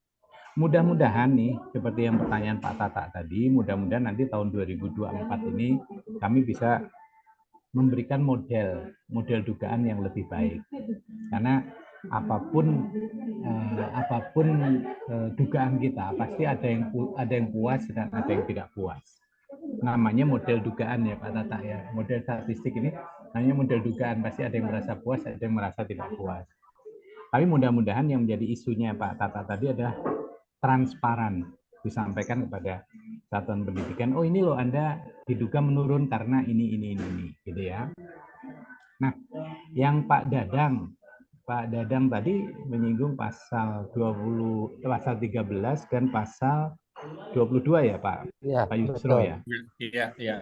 Mudah-mudahan nih, seperti yang pertanyaan Pak Tata tadi, mudah-mudahan nanti tahun 2024 ini kami bisa memberikan model dugaan yang lebih baik. Karena apapun dugaan kita, pasti ada yang puas dan ada yang tidak puas. Namanya model dugaan ya Pak Tata ya. Model statistik ini namanya model dugaan, pasti ada yang merasa puas, ada yang merasa tidak puas. Tapi mudah-mudahan yang menjadi isunya Pak Tata tadi adalah transparan, disampaikan kepada satuan pendidikan. Oh ini loh Anda diduga menurun karena ini, gitu ya. Nah, yang Pak Dadang tadi menyinggung pasal 13 dan pasal 22 ya Pak Yusro ya. Iya.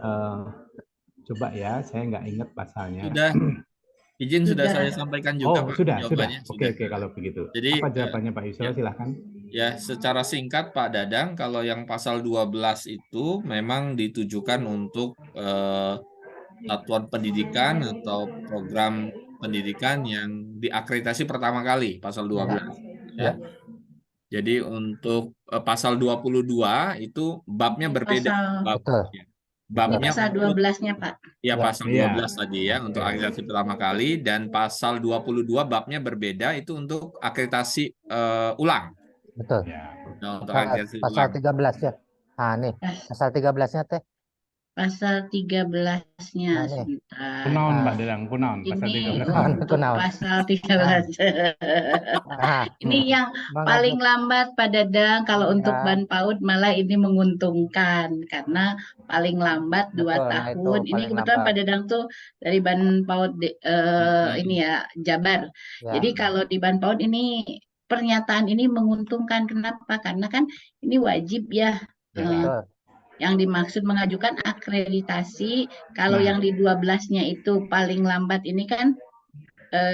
Coba ya, saya nggak ingat pasalnya. Izin sudah saya sampaikan juga Pak. Sudah. Oke, kalau begitu. Jadi, apa jawabannya Pak Yusro? Silahkan. Ya, secara singkat Pak Dadang, kalau yang pasal 12 itu memang ditujukan untuk satuan pendidikan atau program pendidikan yang diakreditasi pertama kali, pasal 12. Ya. Jadi untuk pasal 22 itu babnya berbeda. Pasal Betul. Babnya pasal untuk 12-nya, Pak. ya Ya. pasal Iya. 12 tadi ya untuk akreditasi pertama kali, dan pasal 22 babnya berbeda itu untuk akreditasi ulang. Betul. Ya. Nah, untuk akreditasi Pasal ulang. 13 ya. Nah, nih, pasal 13-nya teh. Pasal 13-nya Nah, nih. sebentar. Kunaon, Ah. Mbak Dedang, kunaon. Pasal Ini 13 Kunaon, untuk kunaon. pasal 13. Ah, Ini yang paling lambat Pak Dadang, kalau untuk Ya. ban PAUD malah ini menguntungkan karena paling lambat 2 Betul, nah itu tahun. Ini paling kebetulan lambat. Pak Dadang tuh dari ban PAUD ini ya Jabar. Ya. Jadi kalau di ban PAUD ini pernyataan ini menguntungkan. Kenapa? Karena kan ini wajib ya. Betul. Yang dimaksud mengajukan akreditasi, kalau Nah. yang di 12-nya itu paling lambat ini kan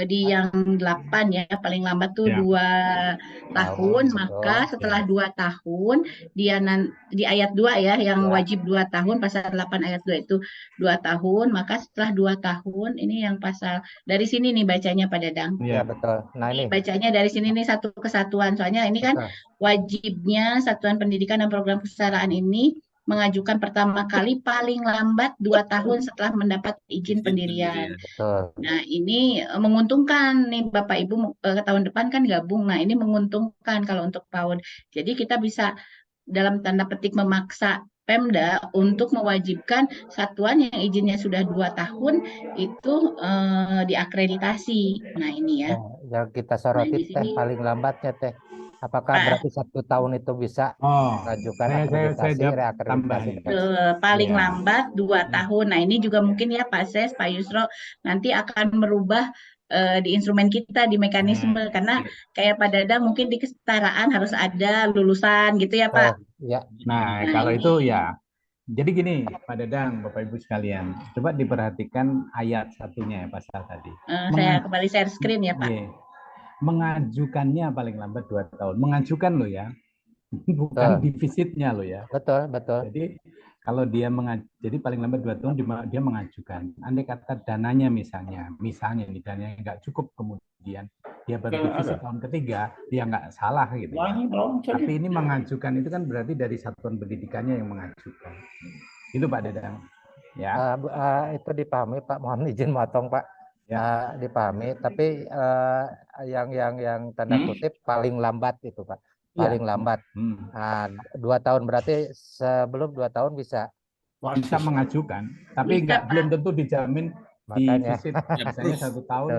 di yang 8 ya, paling lambat tuh Ya. 2 tahun, Betul. maka setelah 2 tahun dia di ayat 2 ya, yang Ya. wajib 2 tahun, pasal 8 ayat 2 itu 2 tahun, maka setelah 2 tahun ini yang pasal dari sini nih bacanya Pak Dadang. Ya, Ya. betul. Nah, Ini ini. bacanya dari sini nih satu kesatuan, soalnya ini kan Betul. wajibnya Satuan Pendidikan dan Program Kesetaraan ini mengajukan pertama kali paling lambat 2 tahun setelah mendapat izin pendirian. Betul. Nah, ini menguntungkan nih Bapak Ibu tahun depan kan gabung. Nah, ini menguntungkan kalau untuk PAUD. Jadi kita bisa dalam tanda petik memaksa Pemda untuk mewajibkan satuan yang izinnya sudah 2 tahun itu diakreditasi. Nah, ini ya. Yang kita Nah, soroti di teh sini paling lambatnya teh. Apakah Pak, berarti 1 tahun itu bisa mengajukan saya akreditasi, jawab reakreditasi? tambahin. paling Iya. lambat 2 tahun. Nah, ini juga mungkin ya Pak Ses, Pak Yusro nanti akan merubah di instrumen kita, di mekanisme, karena kayak Pak Dadang mungkin di kesetaraan harus ada lulusan gitu ya Pak. Ya. Nah, Nah, kalau ini. itu ya. Jadi gini, Pak Dadang, Bapak Ibu sekalian, coba diperhatikan ayat satunya ya pasal tadi. Saya kembali share screen ya Pak. Iya. Mengajukannya paling lambat 2 tahun. Mengajukan loh ya, bukan divizitnya loh ya. Betul, betul. Jadi kalau dia jadi paling lambat 2 tahun dia mengajukan. Andai kata dananya misalnya nih dananya nggak cukup, kemudian dia baru divisit tahun ketiga, dia nggak salah gitu ya. Tapi ini mengajukan itu kan berarti dari satuan pendidikannya yang mengajukan. Itu Pak Dadang. Ya. Itu dipahami Pak. Mohon izin motong Pak. Ya. Dipahami. Tapi yang tanda kutip paling lambat itu Pak. Paling lambat. 2 tahun berarti sebelum 2 tahun bisa mengajukan, tapi belum tentu dijamin di visit. Misalnya 1 tahun,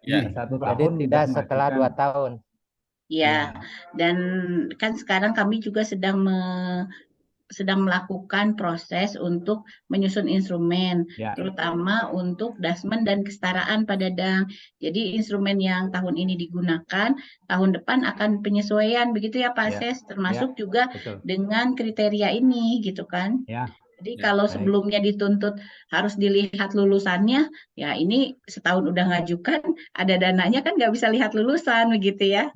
1 tahun. Jadi tidak setelah 2 tahun. Ya, dan kan sekarang kami juga sedang melakukan proses untuk menyusun instrumen, terutama untuk Dasmen dan kesetaraan Pak Dadang. Jadi instrumen yang tahun ini digunakan, tahun depan akan penyesuaian, begitu ya Pak Ses, termasuk juga dengan kriteria ini, gitu kan. Jadi kalau sebelumnya dituntut harus dilihat lulusannya, ya ini setahun udah ngajukan, ada dananya kan nggak bisa lihat lulusan, begitu ya.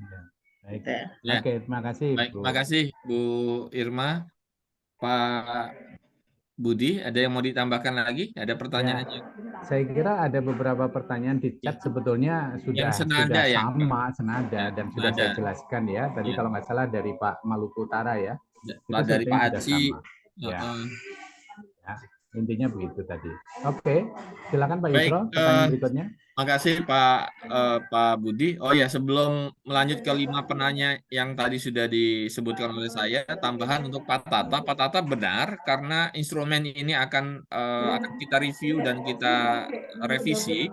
Baik. Oke, terima kasih. Baik, terima kasih Bu Irma. Pak Budi, ada yang mau ditambahkan lagi? Ada pertanyaannya? Saya kira ada beberapa pertanyaan di chat sebetulnya sudah senada ya, senada dan sudah saya jelaskan ya. Tadi kalau nggak salah dari Pak Maluku Utara ya. Itu dari Pak Aci. Ya. Intinya begitu tadi. Oke, silakan Pak Yusro, pertanyaan berikutnya. Makasih Pak Budi. Oh ya, sebelum melanjut ke 5 penanya yang tadi sudah disebutkan oleh saya, tambahan untuk Pak Tata. Pak Tata benar, karena instrumen ini akan kita review dan kita revisi.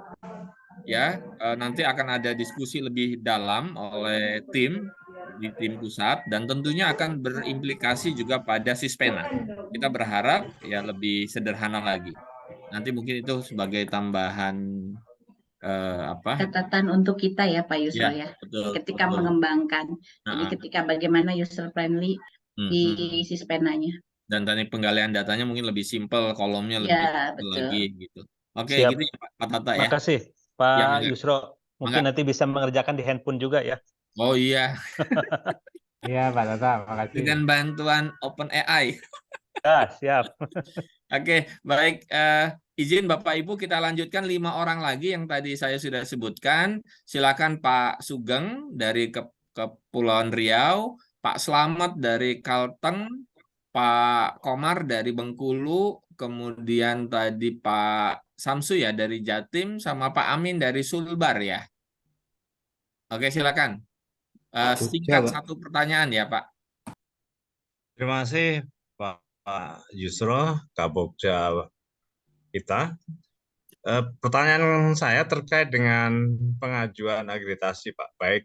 Ya, nanti akan ada diskusi lebih dalam oleh tim di tim pusat, dan tentunya akan berimplikasi juga pada Sispena. Kita berharap ya lebih sederhana lagi. Nanti mungkin itu sebagai tambahan catatan untuk kita ya Pak Yusro ya, ketika mengembangkan. Jadi ketika bagaimana user friendly di Sispenanya. Dan tadi penggalian datanya mungkin lebih simpel, kolomnya lebih simpel lagi gitu. Oke, gitu ya Pak Tata ya. Makasih Pak Yusro. Mungkin nanti bisa mengerjakan di handphone juga ya. Oh iya. Iya Pak Tata, makasih. Dengan bantuan OpenAI. Ya, siap. Oke, baik. Izin Bapak Ibu kita lanjutkan 5 orang lagi yang tadi saya sudah sebutkan. Silakan Pak Sugeng dari Kepulauan Riau, Pak Slamet dari Kalteng, Pak Komar dari Bengkulu, kemudian tadi Pak Samsu ya dari Jatim, sama Pak Amin dari Sulbar ya. Oke, silakan. Singkat satu pertanyaan ya, Pak. Terima kasih Pak Yusro, Kabogja kita. Pertanyaan saya terkait dengan pengajuan akreditasi Pak, baik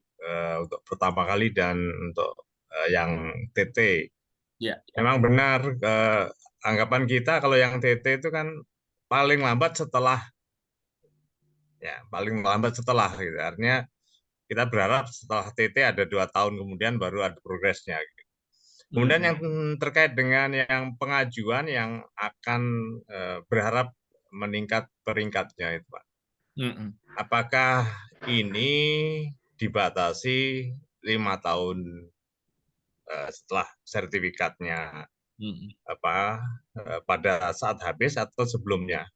untuk pertama kali dan untuk yang TT. Ya. Memang benar anggapan kita kalau yang TT itu kan paling lambat setelah gitu. Artinya kita berharap setelah TT ada 2 tahun kemudian baru ada progresnya. Gitu. Kemudian yang terkait dengan yang pengajuan yang akan berharap meningkat peringkatnya itu Pak. Apakah ini dibatasi 5 tahun setelah sertifikatnya pada saat habis atau sebelumnya?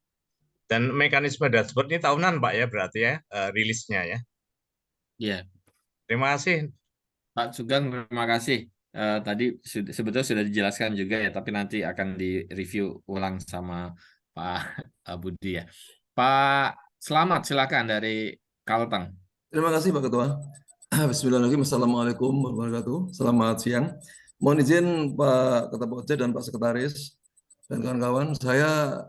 Dan mekanisme dashboard ini tahunan Pak ya berarti ya rilisnya ya. Iya. Terima kasih. Pak Sugeng, terima kasih. Tadi sebetulnya sudah dijelaskan juga ya, tapi nanti akan direview ulang sama Pak Budi ya. Pak Slamet, silakan dari Kalteng. Terima kasih Pak Ketua. Bismillahirrahmanirrahim. Assalamualaikum warahmatullahi wabarakatuh. Selamat siang. Mohon izin Pak Ketua Pokja dan Pak Sekretaris dan kawan-kawan, saya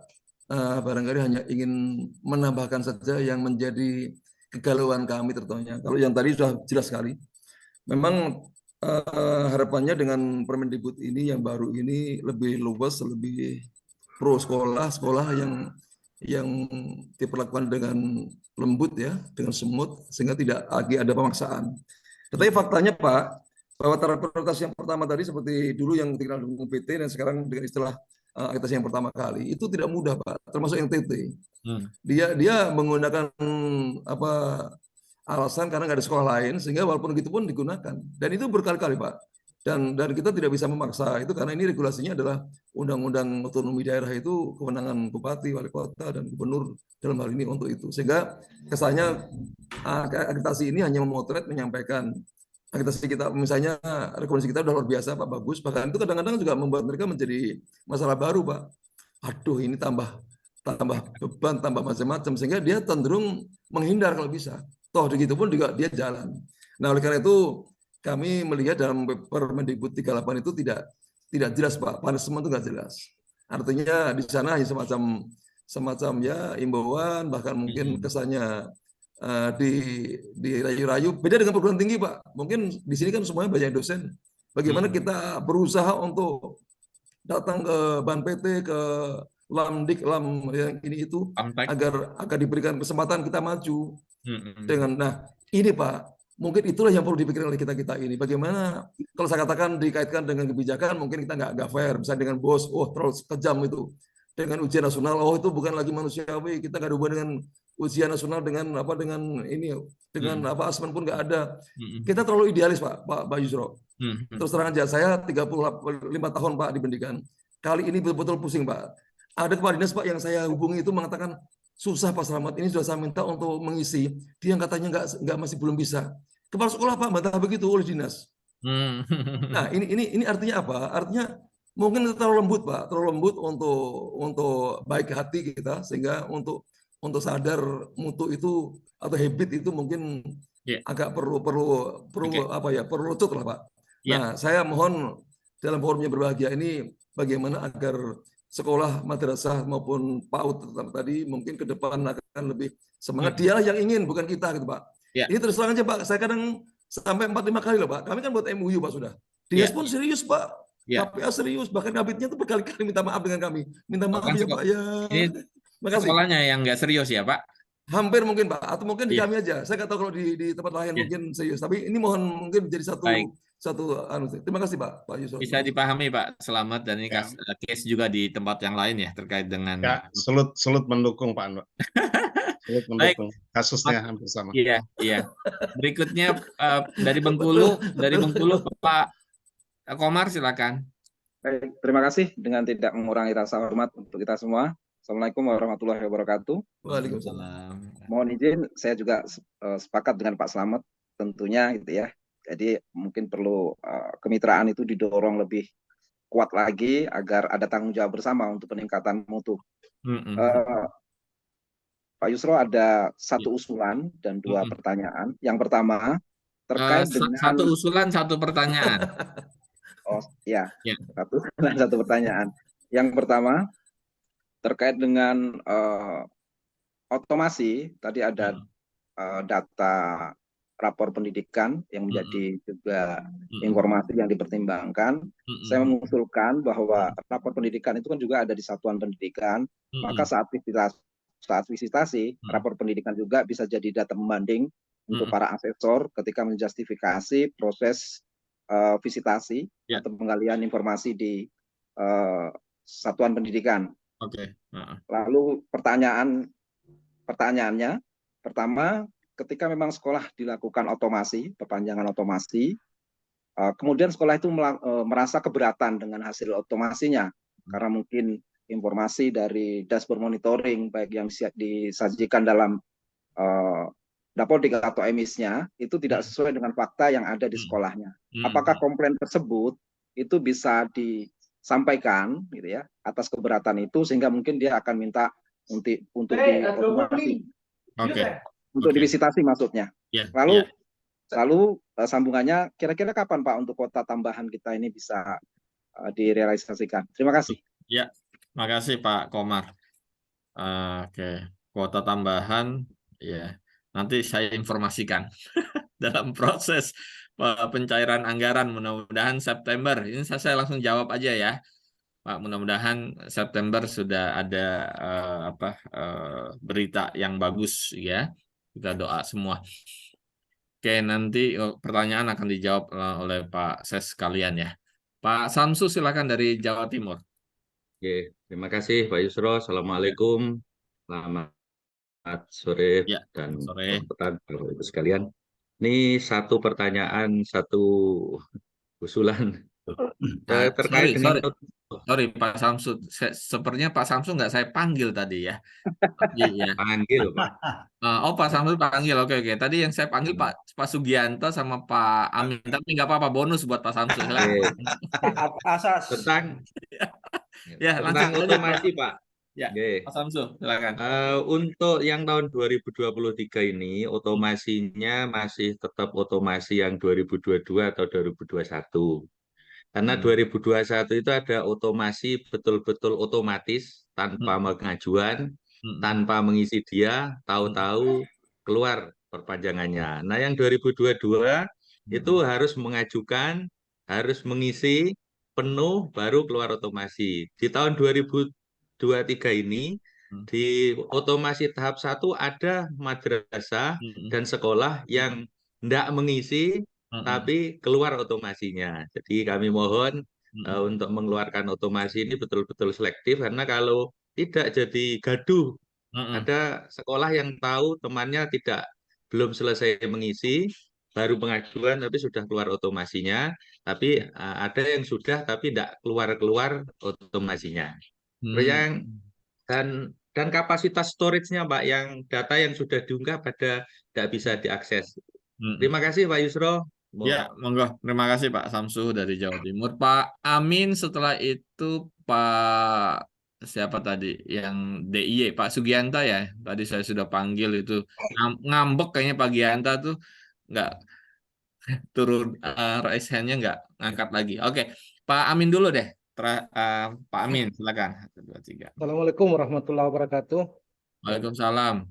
barangkali hanya ingin menambahkan saja yang menjadi kegalauan kami terutama. Kalau yang tadi sudah jelas sekali. Memang harapannya dengan Permendikbud ini yang baru ini lebih luas, lebih pro sekolah yang diperlakukan dengan lembut ya, dengan smooth sehingga tidak lagi ada pemaksaan. Tetapi faktanya Pak, bahwa taraf prioritas yang pertama tadi seperti dulu yang dikenal dengan PT dan sekarang dengan istilah akreditasi yang pertama kali itu tidak mudah Pak, termasuk yang TT. Dia menggunakan alasan karena nggak ada sekolah lain sehingga walaupun gitu pun digunakan dan itu berkali-kali Pak. Dan kita tidak bisa memaksa itu karena ini regulasinya adalah undang-undang otonomi daerah, itu kewenangan bupati, wali kota, dan gubernur dalam hal ini untuk itu. Sehingga kesannya akreditasi ini hanya memotret, menyampaikan akreditasi kita, misalnya rekomendasi kita udah luar biasa Pak, bagus. Bahkan itu kadang-kadang juga membuat mereka menjadi masalah baru Pak. Aduh ini tambah beban, tambah macam-macam sehingga dia cenderung menghindar kalau bisa. Toh begitu pun juga dia jalan. Nah oleh karena itu kami melihat dalam Permendikbud 38 itu tidak jelas Pak, punishment itu nggak jelas. Artinya di sana semacam ya imbauan, bahkan mungkin kesannya dirayu-rayu. Beda dengan perguruan tinggi Pak. Mungkin di sini kan semuanya banyak dosen. Bagaimana kita berusaha untuk datang ke Ban PT, ke Lamdik, yang ini itu, agar diberikan kesempatan kita maju. Nah ini Pak, mungkin itulah yang perlu dipikirkan oleh kita ini. Bagaimana kalau saya katakan dikaitkan dengan kebijakan, mungkin kita nggak fair. Misalnya dengan bos, terlalu kejam itu. Dengan ujian nasional, itu bukan lagi manusiawi. Kita nggak ada hubungan dengan ujian nasional dengan asesmen pun nggak ada. Kita terlalu idealis Pak Yusro. Terus terang aja, saya 35 tahun Pak di pendidikan. Kali ini betul-betul pusing Pak. Ada kepala dinas Pak yang saya hubungi itu mengatakan susah Pak Slamet, ini sudah saya minta untuk mengisi. Dia yang katanya masih belum bisa. Kepala sekolah Pak bantah begitu oleh dinas. Nah ini artinya apa? Artinya mungkin terlalu lembut Pak, terlalu lembut untuk baik hati kita sehingga untuk sadar mutu itu atau habit itu mungkin agak perlu lutut lah Pak. Nah saya mohon dalam forumnya berbahagia ini bagaimana agar sekolah, madrasah maupun PAUD tadi mungkin ke depan akan lebih semangat. Dialah yang ingin, bukan kita gitu Pak. Ini terus terang aja Pak, saya kadang sampai 4-5 kali loh Pak. Kami kan buat MUU Pak sudah. Dinas pun serius Pak. KPA serius, bahkan kabitnya tuh berkali-kali minta maaf dengan kami. Minta maaf ya Pak ya. Ini sekolahnya yang nggak serius ya Pak? Hampir mungkin Pak, atau mungkin di kami aja. Saya nggak tahu kalau di tempat lain mungkin serius. Tapi ini mohon mungkin menjadi satu terima kasih Pak Yusuf. Bisa dipahami Pak Slamet, dan ini case juga di tempat yang lain ya terkait dengan sulut mendukung Pak. Sulut mendukung. Kasusnya hampir sama. Iya. Berikutnya dari Bengkulu Pak Komar silakan. Baik, terima kasih dengan tidak mengurangi rasa hormat untuk kita semua. Assalamualaikum warahmatullahi wabarakatuh. Waalaikumsalam. Mohon izin, saya juga sepakat dengan Pak Slamet tentunya gitu ya. Jadi mungkin perlu kemitraan itu didorong lebih kuat lagi agar ada tanggung jawab bersama untuk peningkatan mutu. Pak Yusro, ada satu usulan dan dua pertanyaan. Yang pertama terkait dengan satu usulan, satu pertanyaan. Oh ya, satu usulan, satu pertanyaan. Yang pertama terkait dengan otomasi. Tadi ada data rapor pendidikan yang menjadi juga informasi yang dipertimbangkan. Saya mengusulkan bahwa rapor pendidikan itu kan juga ada di satuan pendidikan, maka saat visitasi, rapor pendidikan juga bisa jadi data pembanding untuk para asesor ketika menjustifikasi proses visitasi atau penggalian informasi di satuan pendidikan. Lalu pertanyaannya, pertama, ketika memang sekolah dilakukan otomasi, perpanjangan otomasi, kemudian sekolah itu merasa keberatan dengan hasil otomasinya, karena mungkin informasi dari dashboard monitoring, baik yang disajikan dalam Dapodik atau emisnya, itu tidak sesuai dengan fakta yang ada di sekolahnya. Apakah komplain tersebut itu bisa disampaikan gitu ya, atas keberatan itu, sehingga mungkin dia akan minta untuk diotomasi. Untuk divisitasi maksudnya. Lalu sambungannya, kira-kira kapan Pak untuk kuota tambahan kita ini bisa direalisasikan? Terima kasih. Ya, makasih Pak Komar. Oke, kuota tambahan, ya nanti saya informasikan dalam proses pencairan anggaran. Mudah-mudahan September. Ini saya langsung jawab aja ya, Pak. Mudah-mudahan September sudah ada berita yang bagus ya. Kita doa semua. Oke, nanti pertanyaan akan dijawab oleh Pak Ses sekalian ya. Pak Samsu silakan dari Jawa Timur. Oke, terima kasih Pak Yusro. Assalamualaikum. Selamat sore dan petang Bapak Ibu sekalian. Ini satu pertanyaan, satu usulan terkait dengan Sorry Pak Samsu, sepertinya Pak Samsu nggak saya panggil tadi ya. Iya. Panggil Pak. Oh Pak Samsu panggil, oke. Tadi yang saya panggil Pak Sugianto sama Pak Amin, tapi nggak apa-apa, bonus buat Pak Samsu. Asas. Tentang otomasi Pak. Ya, Pak Samsu, silakan. Untuk yang tahun 2023 ini, otomasinya masih tetap otomasi yang 2022 atau 2021. Karena 2021 itu ada otomasi betul-betul otomatis, tanpa pengajuan, tanpa mengisi dia, tahu-tahu keluar perpanjangannya. Nah, yang 2022 itu harus mengajukan, harus mengisi penuh, baru keluar otomasi. Di tahun 2023 ini, di otomasi tahap 1 ada madrasah dan sekolah yang tidak mengisi, tapi keluar otomasinya. Jadi kami mohon untuk mengeluarkan otomasi ini betul-betul selektif, karena kalau tidak jadi gaduh. Ada sekolah yang tahu temannya belum selesai mengisi, baru pengajuan tapi sudah keluar otomasinya, tapi ada yang sudah tapi tidak keluar otomasinya. Dan kapasitas storage-nya Pak, yang data yang sudah diunggah pada tidak bisa diakses. Terima kasih Pak Yusro. Ya, monggo. Terima kasih Pak Samsu dari Jawa Timur. Pak Amin, setelah itu Pak siapa tadi yang DIY, Pak Sugianta ya. Tadi saya sudah panggil itu, ngambek kayaknya Pak Gianta tuh nggak turun raise hand-nya, nggak ngangkat lagi. Oke, Pak Amin dulu deh. Pak Amin, silakan. 1, 2, 3. Assalamualaikum warahmatullahi wabarakatuh. Waalaikumsalam.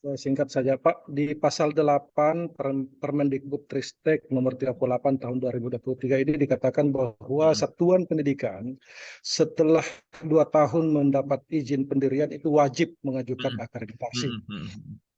Singkat saja Pak, di pasal 8 Permendikbudristek nomor 38 tahun 2023 ini dikatakan bahwa satuan pendidikan setelah 2 tahun mendapat izin pendirian itu wajib mengajukan akreditasi.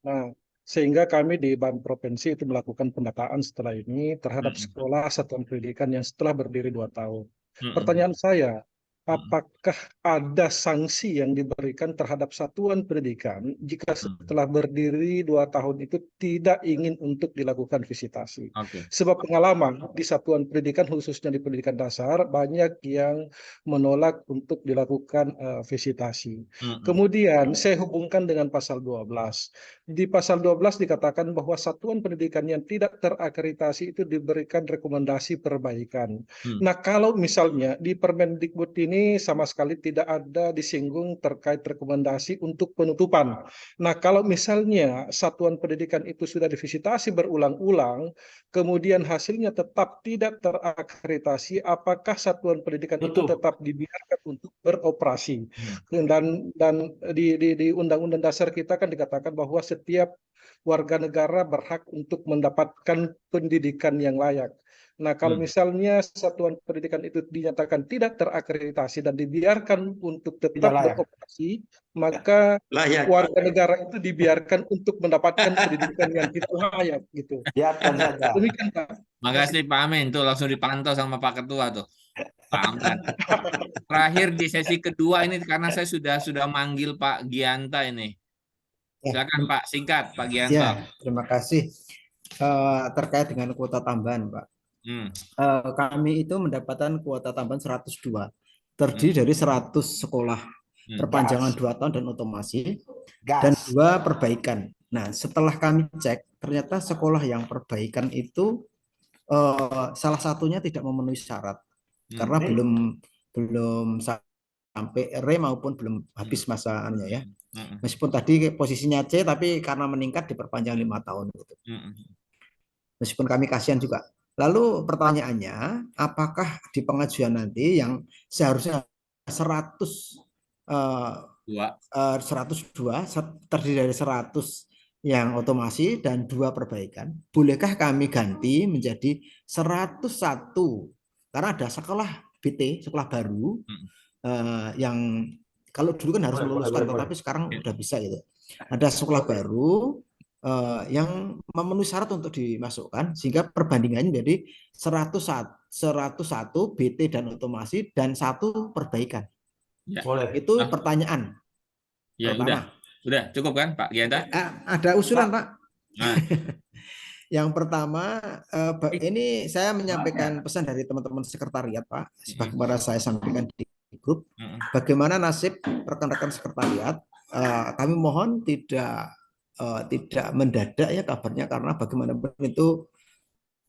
Nah, sehingga kami di BAN Provinsi itu melakukan pendataan setelah ini terhadap sekolah satuan pendidikan yang setelah berdiri 2 tahun. Pertanyaan saya, apakah ada sanksi yang diberikan terhadap satuan pendidikan jika setelah berdiri 2 tahun itu tidak ingin untuk dilakukan visitasi? Sebab pengalaman di satuan pendidikan khususnya di pendidikan dasar banyak yang menolak untuk dilakukan visitasi. Kemudian saya hubungkan dengan pasal 12. Di pasal 12 dikatakan bahwa satuan pendidikan yang tidak terakreditasi itu diberikan rekomendasi perbaikan. Nah, kalau misalnya di Permendikbud ini sama sekali tidak ada disinggung terkait rekomendasi untuk penutupan. Nah, kalau misalnya satuan pendidikan itu sudah divisitasi berulang-ulang, kemudian hasilnya tetap tidak terakreditasi, apakah satuan pendidikan itu tetap dibiarkan untuk beroperasi? Dan di Undang-Undang Dasar kita kan dikatakan bahwa setiap warga negara berhak untuk mendapatkan pendidikan yang layak. Nah, kalau misalnya satuan pendidikan itu dinyatakan tidak terakreditasi dan dibiarkan untuk tetap beroperasi, maka warga negara itu dibiarkan untuk mendapatkan pendidikan yang tidak layak, gitu. Biarkan saja. Demikian, Pak. Makasih Pak Amin, tuh langsung dipantau sama Pak Ketua tuh. Pak Amran. Terakhir di sesi kedua ini karena saya sudah manggil Pak Gianta ini. Silakan Pak, singkat Pak Gianta. Ya, terima kasih. Terkait dengan kuota tambahan, Pak. Kami itu mendapatkan kuota tambahan 102, terdiri dari 100 sekolah perpanjangan 2 tahun dan otomasi, dan 2 perbaikan. Nah, setelah kami cek, ternyata sekolah yang perbaikan itu salah satunya tidak memenuhi syarat karena belum sampai R maupun belum habis masanya ya. Meskipun tadi posisinya C, tapi karena meningkat diperpanjang 5 tahun. Gitu. Meskipun kami kasihan juga. Lalu pertanyaannya, apakah di pengajuan nanti yang seharusnya 102 terdiri dari 100 yang otomasi dan 2 perbaikan, bolehkah kami ganti menjadi 101? Karena ada sekolah BT, sekolah baru yang kalau dulu kan harus meluluskan, tetapi sekarang udah bisa gitu. Ada sekolah baru yang memenuhi syarat untuk dimasukkan, sehingga perbandingannya menjadi 101 BT dan otomasi dan 1 perbaikan. Ya. Itu pertanyaan. Ya, udah cukup kan Pak Gianta? Ada usulan Pak. Yang pertama, ini saya menyampaikan pesan dari teman-teman sekretariat Pak, sebagaimana saya sampaikan di grup. Bagaimana nasib rekan-rekan sekretariat? Kami mohon tidak mendadak ya kabarnya, karena bagaimanapun itu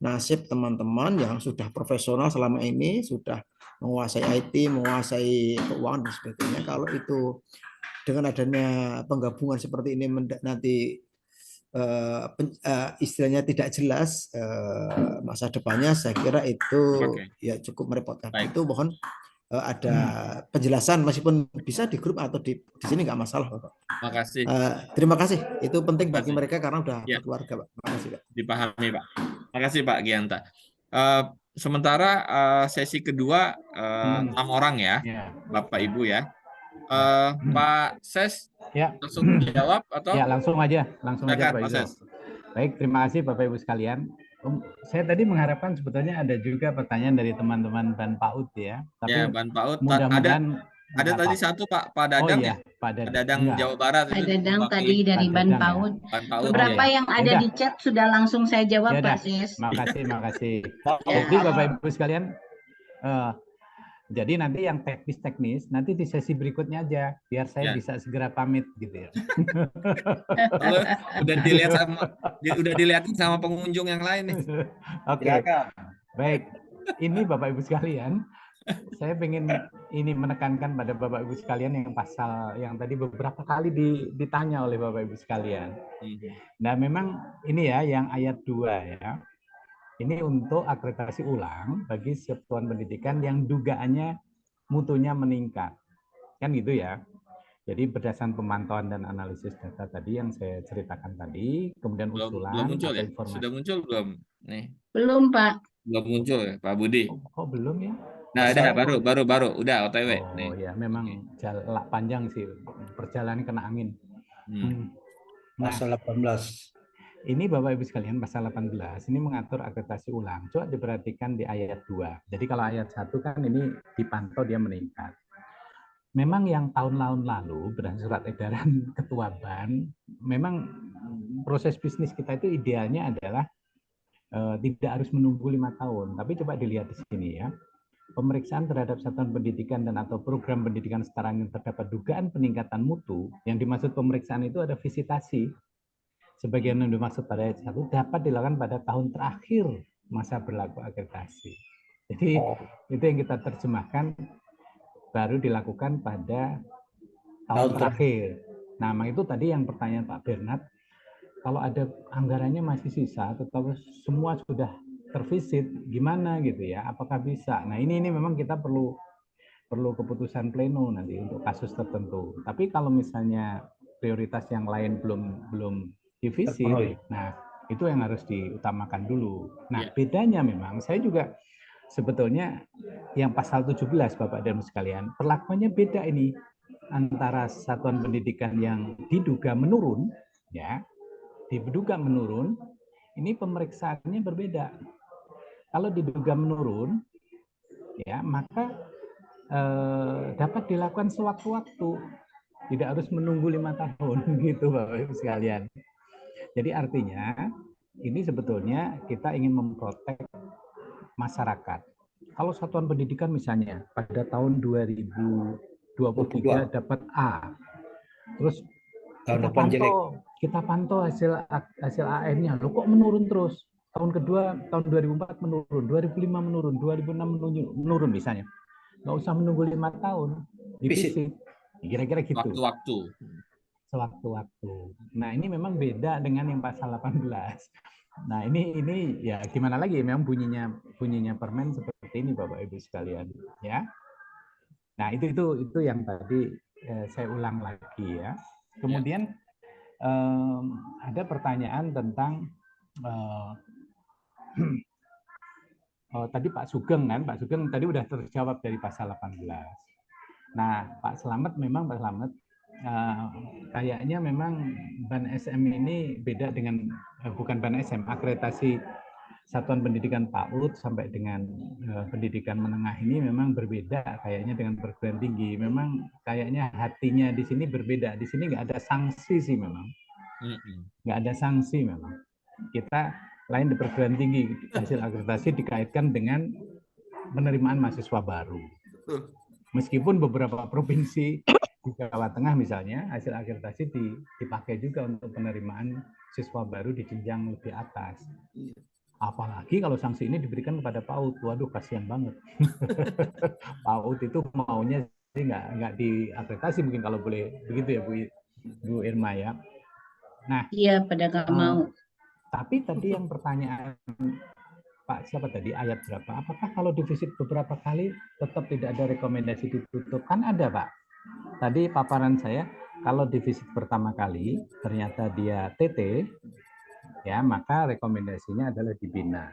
nasib teman-teman yang sudah profesional selama ini, sudah menguasai IT, menguasai keuangan dan sebagainya. Kalau itu dengan adanya penggabungan seperti ini nanti istilahnya tidak jelas masa depannya, saya kira itu ya cukup merepotkan. Itu mohon ada penjelasan, meskipun bisa di grup atau di sini nggak masalah Bapak. Makasih. Terima kasih. Itu penting bagi mereka karena udah berkeluarga Pak. Terima kasih Pak. Dipahami Pak. Makasih Pak Gianta. Sementara sesi kedua 6 orang ya, Bapak Ibu ya. Pak Ses, langsung jawab atau? Ya, langsung aja Pak Yusro. Baik, terima kasih Bapak Ibu sekalian. Saya tadi mengharapkan sebetulnya ada juga pertanyaan dari teman-teman Ban PAUD ya. Tapi ya, Ban PAUD ada tadi satu Pak Dadang ya. Pak Dadang Jawa Barat. Pak Dadang tadi dari Ban PAUD. Beberapa yang ada di chat sudah langsung saya jawab Pak Sis. Makasih. Jadi Bapak Ibu sekalian, jadi nanti yang teknis nanti di sesi berikutnya aja, biar saya bisa segera pamit gitu ya. Udah dilihatin sama pengunjung yang lain nih. Oke. Baik. Ini Bapak Ibu sekalian, saya ingin ini menekankan pada Bapak Ibu sekalian yang pasal yang tadi beberapa kali ditanya oleh Bapak Ibu sekalian. Nah, memang ini ya yang ayat 2 ya. Ini untuk akreditasi ulang bagi satuan pendidikan yang dugaannya mutunya meningkat. Kan gitu ya. Jadi berdasarkan pemantauan dan analisis data tadi yang saya ceritakan tadi, kemudian usulan belum muncul ya? informasi. Sudah muncul belum? Nih. Belum, Pak. Belum muncul ya, Pak Budi. Oh, belum ya? Nah, ada baru udah OTW. Oh ya, memang jalan panjang sih, perjalanan kena angin. Pasal 18. Ini Bapak Ibu sekalian, pasal 18 ini mengatur akreditasi ulang. Coba diperhatikan di ayat 2. Jadi kalau ayat 1 kan ini dipantau dia meningkat. memang yang tahun lalu berdasarkan surat edaran Ketua BAN, memang proses bisnis kita itu idealnya adalah tidak harus menunggu 5 tahun. Tapi coba dilihat di sini ya. Pemeriksaan terhadap satuan pendidikan dan atau program pendidikan setara yang terdapat dugaan peningkatan mutu, yang dimaksud pemeriksaan itu ada visitasi. Sebagian yang dimaksud pada ayat 1 dapat dilakukan pada tahun terakhir masa berlaku akreditasi. Jadi itu yang kita terjemahkan baru dilakukan pada tahun terakhir. Nah, itu tadi yang pertanyaan Pak Bernard, kalau ada anggarannya masih sisa, tetapi semua sudah tervisit, gimana gitu ya? Apakah bisa? Nah, ini memang kita perlu keputusan pleno nanti untuk kasus tertentu. Tapi kalau misalnya prioritas yang lain belum divisit, nah itu yang harus diutamakan dulu. Nah, bedanya memang saya juga sebetulnya yang pasal 17 Bapak dan Ibu sekalian, perlakuannya beda ini antara satuan pendidikan yang diduga menurun, ya, diduga menurun, ini pemeriksaannya berbeda. Kalau diduga menurun, ya maka dapat dilakukan sewaktu-waktu, tidak harus menunggu 5 tahun gitu Bapak Ibu sekalian. Jadi artinya ini sebetulnya kita ingin memprotek masyarakat. Kalau satuan pendidikan misalnya pada tahun 2023 dapat A, terus kita pantau hasil AM-nya, loh kok menurun terus? Tahun kedua, tahun 2004 menurun, 2005 menurun, 2006 menurun misalnya. Nggak usah menunggu 5 tahun, divisit. Kira-kira gitu. Waktu-waktu. Sewaktu-waktu. Nah, ini memang beda dengan yang pasal 18. Nah, ini ya gimana lagi? Memang bunyinya permen seperti ini Bapak Ibu sekalian, ya. Nah, itu yang tadi saya ulang lagi ya. Kemudian ada pertanyaan tentang tadi Pak Sugeng tadi udah terjawab dari pasal 18. Nah, Pak Slamet kayaknya memang BAN SM ini beda dengan bukan BAN SM, akreditasi satuan pendidikan PAUD sampai dengan pendidikan menengah ini memang berbeda kayaknya dengan perguruan tinggi. Memang kayaknya hatinya di sini berbeda. Di sini nggak ada sanksi sih memang. Nggak ada sanksi memang. Kita lain di perguruan tinggi, hasil akreditasi dikaitkan dengan penerimaan mahasiswa baru. Meskipun beberapa provinsi di Jawa Tengah misalnya, hasil akreditasi dipakai juga untuk penerimaan siswa baru di jenjang lebih atas. Apalagi kalau sanksi ini diberikan kepada PAUD, waduh kasihan banget. PAUD itu maunya sih nggak diakreditasi mungkin kalau boleh begitu ya Bu Irma ya. Nah, iya pada nggak mau. Tapi tadi yang pertanyaan Pak siapa tadi ayat berapa? Apakah kalau divisit beberapa kali tetap tidak ada rekomendasi ditutup? Kan ada Pak. Tadi paparan saya kalau divisit pertama kali ternyata dia TT, ya maka rekomendasinya adalah dibina.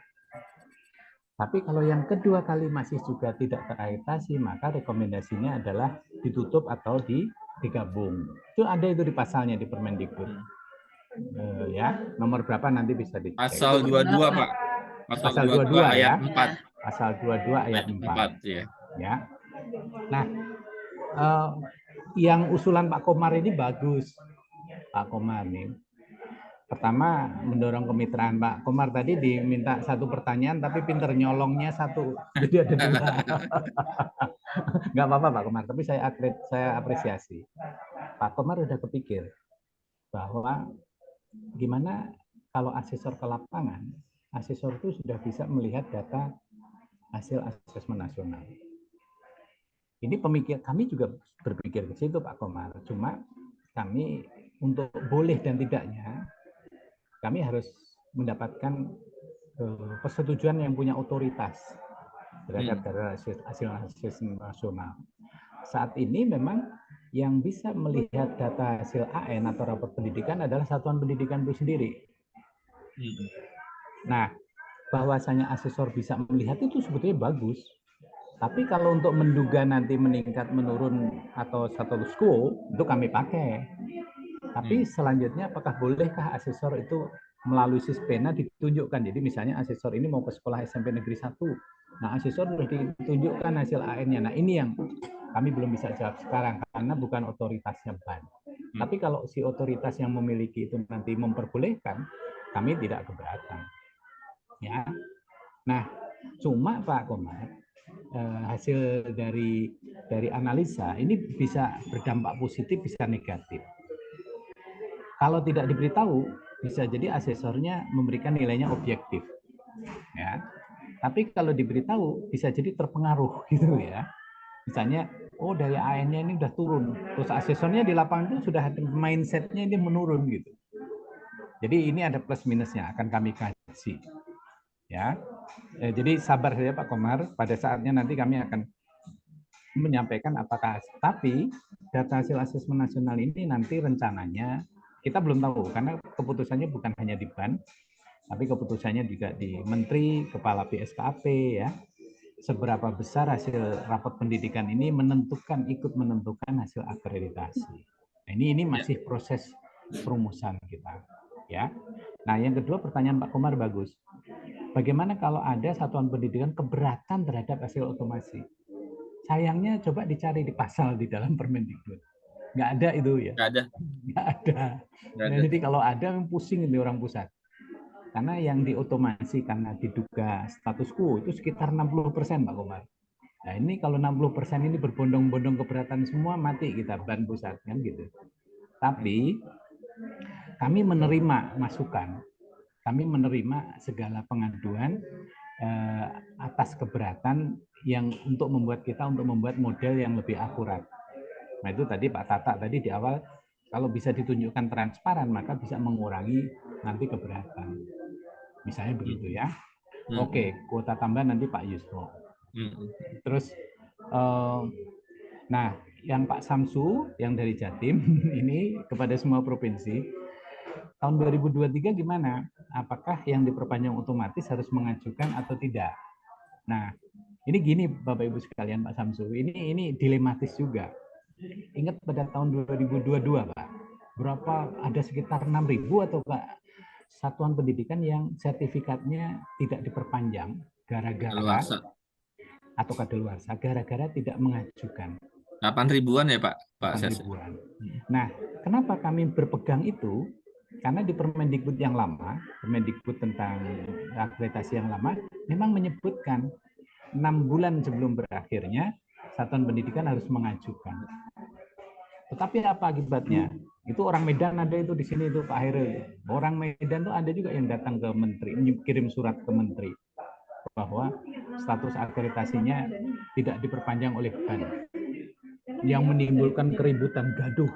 Tapi kalau yang kedua kali masih juga tidak terakreditasi, maka rekomendasinya adalah ditutup atau digabung. Itu ada itu di pasalnya di Permendikbud. Ya, nomor berapa nanti bisa dicek. Pasal 22 Pak. Pasal 22 ya. 4. Pasal 22 ayat 4. Ya. Ya. Nah, yang usulan Pak Komar ini bagus. Pak Komar nih. Pertama, mendorong kemitraan. Pak Komar tadi diminta satu pertanyaan, tapi pinter nyolongnya satu. Jadi ada 2. Nggak apa-apa Pak Komar, tapi saya apresiasi. Pak Komar udah kepikir bahwa gimana kalau asesor ke lapangan, asesor itu sudah bisa melihat data hasil asesmen nasional. Ini kami juga berpikir ke situ Pak Komar. Cuma kami untuk boleh dan tidaknya, kami harus mendapatkan persetujuan yang punya otoritas terhadap hasil asesmen nasional. Saat ini memang yang bisa melihat data hasil AN atau rapor pendidikan adalah satuan pendidikan itu sendiri. Nah, bahwasanya asesor bisa melihat itu sebetulnya bagus. Tapi kalau untuk menduga nanti meningkat, menurun, atau status quo, itu kami pakai. Tapi selanjutnya apakah bolehkah asesor itu melalui Sispena ditunjukkan. Jadi misalnya asesor ini mau ke sekolah SMP Negeri 1. Nah, asesor sudah ditunjukkan hasil AN-nya. Nah, ini yang kami belum bisa jawab sekarang karena bukan otoritasnya BAN. Tapi kalau si otoritas yang memiliki itu nanti memperbolehkan, kami tidak keberatan. Ya. Nah, cuma Pak Komar, hasil dari analisa ini bisa berdampak positif, bisa negatif. Kalau tidak diberitahu, bisa jadi asesornya memberikan nilainya objektif. Ya. Tapi kalau diberitahu, bisa jadi terpengaruh gitu ya. Misalnya, oh dari AN-nya ini udah turun, terus asesornya di lapangan itu sudah mindset-nya ini menurun gitu. Jadi ini ada plus minusnya, akan kami kaji. Ya, jadi sabar saja Pak Komar, pada saatnya nanti kami akan menyampaikan apakah. Tapi data hasil asesmen nasional ini nanti rencananya kita belum tahu karena keputusannya bukan hanya di BAN, tapi keputusannya juga di Menteri, Kepala BSKP ya. Seberapa besar hasil rapat pendidikan ini ikut menentukan hasil akreditasi. Nah, ini masih proses perumusan kita, ya. Nah, yang kedua pertanyaan Pak Komar bagus. Bagaimana kalau ada satuan pendidikan keberatan terhadap hasil otomasi? Sayangnya coba dicari di pasal di dalam Permendikbud. Nggak ada itu ya. Nggak ada. Nah, jadi kalau ada pusing ini orang pusat. Karena yang diotomasi karena diduga status quo itu sekitar 60% Pak Komar. Nah ini kalau 60% ini berbondong-bondong keberatan semua mati kita BAN pusat kan gitu. Tapi kami menerima masukan, kami menerima segala pengaduan atas keberatan yang untuk membuat model yang lebih akurat. Nah itu tadi Pak Tata tadi di awal kalau bisa ditunjukkan transparan maka bisa mengurangi nanti keberatan. Misalnya begitu ya. Oke, kuota tambahan nanti Pak Yusro. Terus, nah yang Pak Samsu yang dari Jatim ini kepada semua provinsi, tahun 2023 gimana? Apakah yang diperpanjang otomatis harus mengajukan atau tidak? Nah, ini gini Bapak Ibu sekalian Pak Samsu, ini dilematis juga. Ingat pada tahun 2022 Pak, berapa ada sekitar 6.000 atau Pak satuan pendidikan yang sertifikatnya tidak diperpanjang gara-gara atau kadaluarsa gara-gara tidak mengajukan. 8.000-an ya Pak? 8.000-an. Nah, kenapa kami berpegang itu? Karena di Permendikbud yang lama, Permendikbud tentang akreditasi yang lama, memang menyebutkan 6 bulan sebelum berakhirnya satuan pendidikan harus mengajukan. Tetapi apa akibatnya? Itu orang Medan ada itu di sini itu Pak Hairil. Orang Medan tuh ada juga yang datang ke menteri, kirim surat ke menteri bahwa status akreditasinya tidak diperpanjang oleh BAN. Yang menimbulkan keributan gaduh.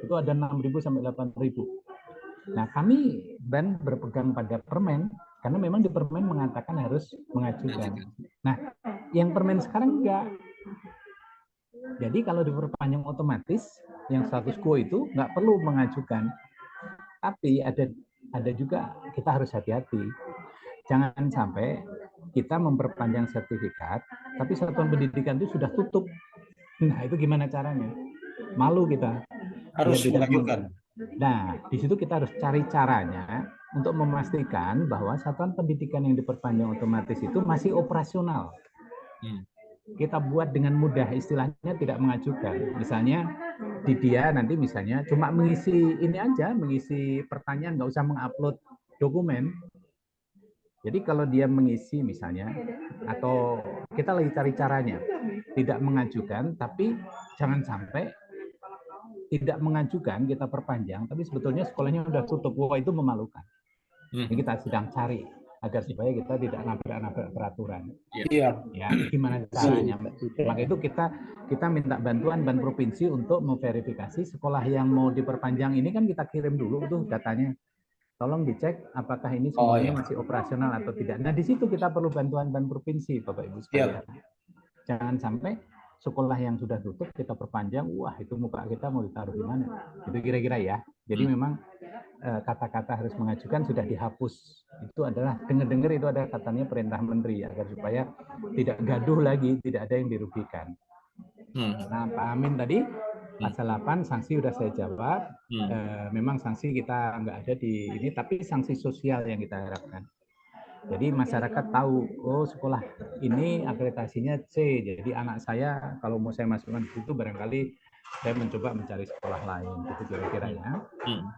Itu ada 6.000 sampai 8.000. Nah, kami BAN berpegang pada permen karena memang di permen mengatakan harus mengajukan. Nah, yang permen sekarang enggak. Jadi kalau diperpanjang otomatis, yang status quo itu nggak perlu mengajukan. Tapi ada juga kita harus hati-hati. Jangan sampai kita memperpanjang sertifikat, tapi satuan pendidikan itu sudah tutup. Nah itu gimana caranya? Malu kita. Harus mengajukan. Nah di situ kita harus cari caranya untuk memastikan bahwa satuan pendidikan yang diperpanjang otomatis itu masih operasional. Kita buat dengan mudah, istilahnya tidak mengajukan. Misalnya di dia nanti misalnya cuma mengisi ini aja, mengisi pertanyaan, nggak usah mengupload dokumen. Jadi kalau dia mengisi misalnya, atau kita lagi cari caranya, tidak mengajukan, tapi jangan sampai tidak mengajukan kita perpanjang, tapi sebetulnya sekolahnya sudah tutup. Wah itu memalukan. Ini kita sedang cari agar supaya kita tidak nabrak-nabrak peraturan. Iya. Ya, gimana caranya? Maka itu kita minta bantuan BAN provinsi untuk memverifikasi sekolah yang mau diperpanjang ini kan kita kirim dulu tuh datanya. Tolong dicek apakah ini semuanya masih operasional atau tidak. Nah, di situ kita perlu bantuan BAN provinsi, Bapak Ibu sekalian. Jangan sampai sekolah yang sudah tutup kita perpanjang, wah itu muka kita mau ditaruh di mana? Itu kira-kira ya. Jadi memang kata-kata harus mengajukan sudah dihapus. Itu adalah dengar-dengar itu ada katanya perintah menteri agar supaya tidak gaduh lagi, tidak ada yang dirugikan. Nah Pak Amin tadi Pasal 8 sanksi udah saya jawab. Memang sanksi kita nggak ada di ini, tapi sanksi sosial yang kita harapkan. Jadi masyarakat tahu, oh sekolah ini akreditasinya C, jadi anak saya kalau mau saya masukkan ke situ barangkali saya mencoba mencari sekolah lain, gitu kira-kira ya.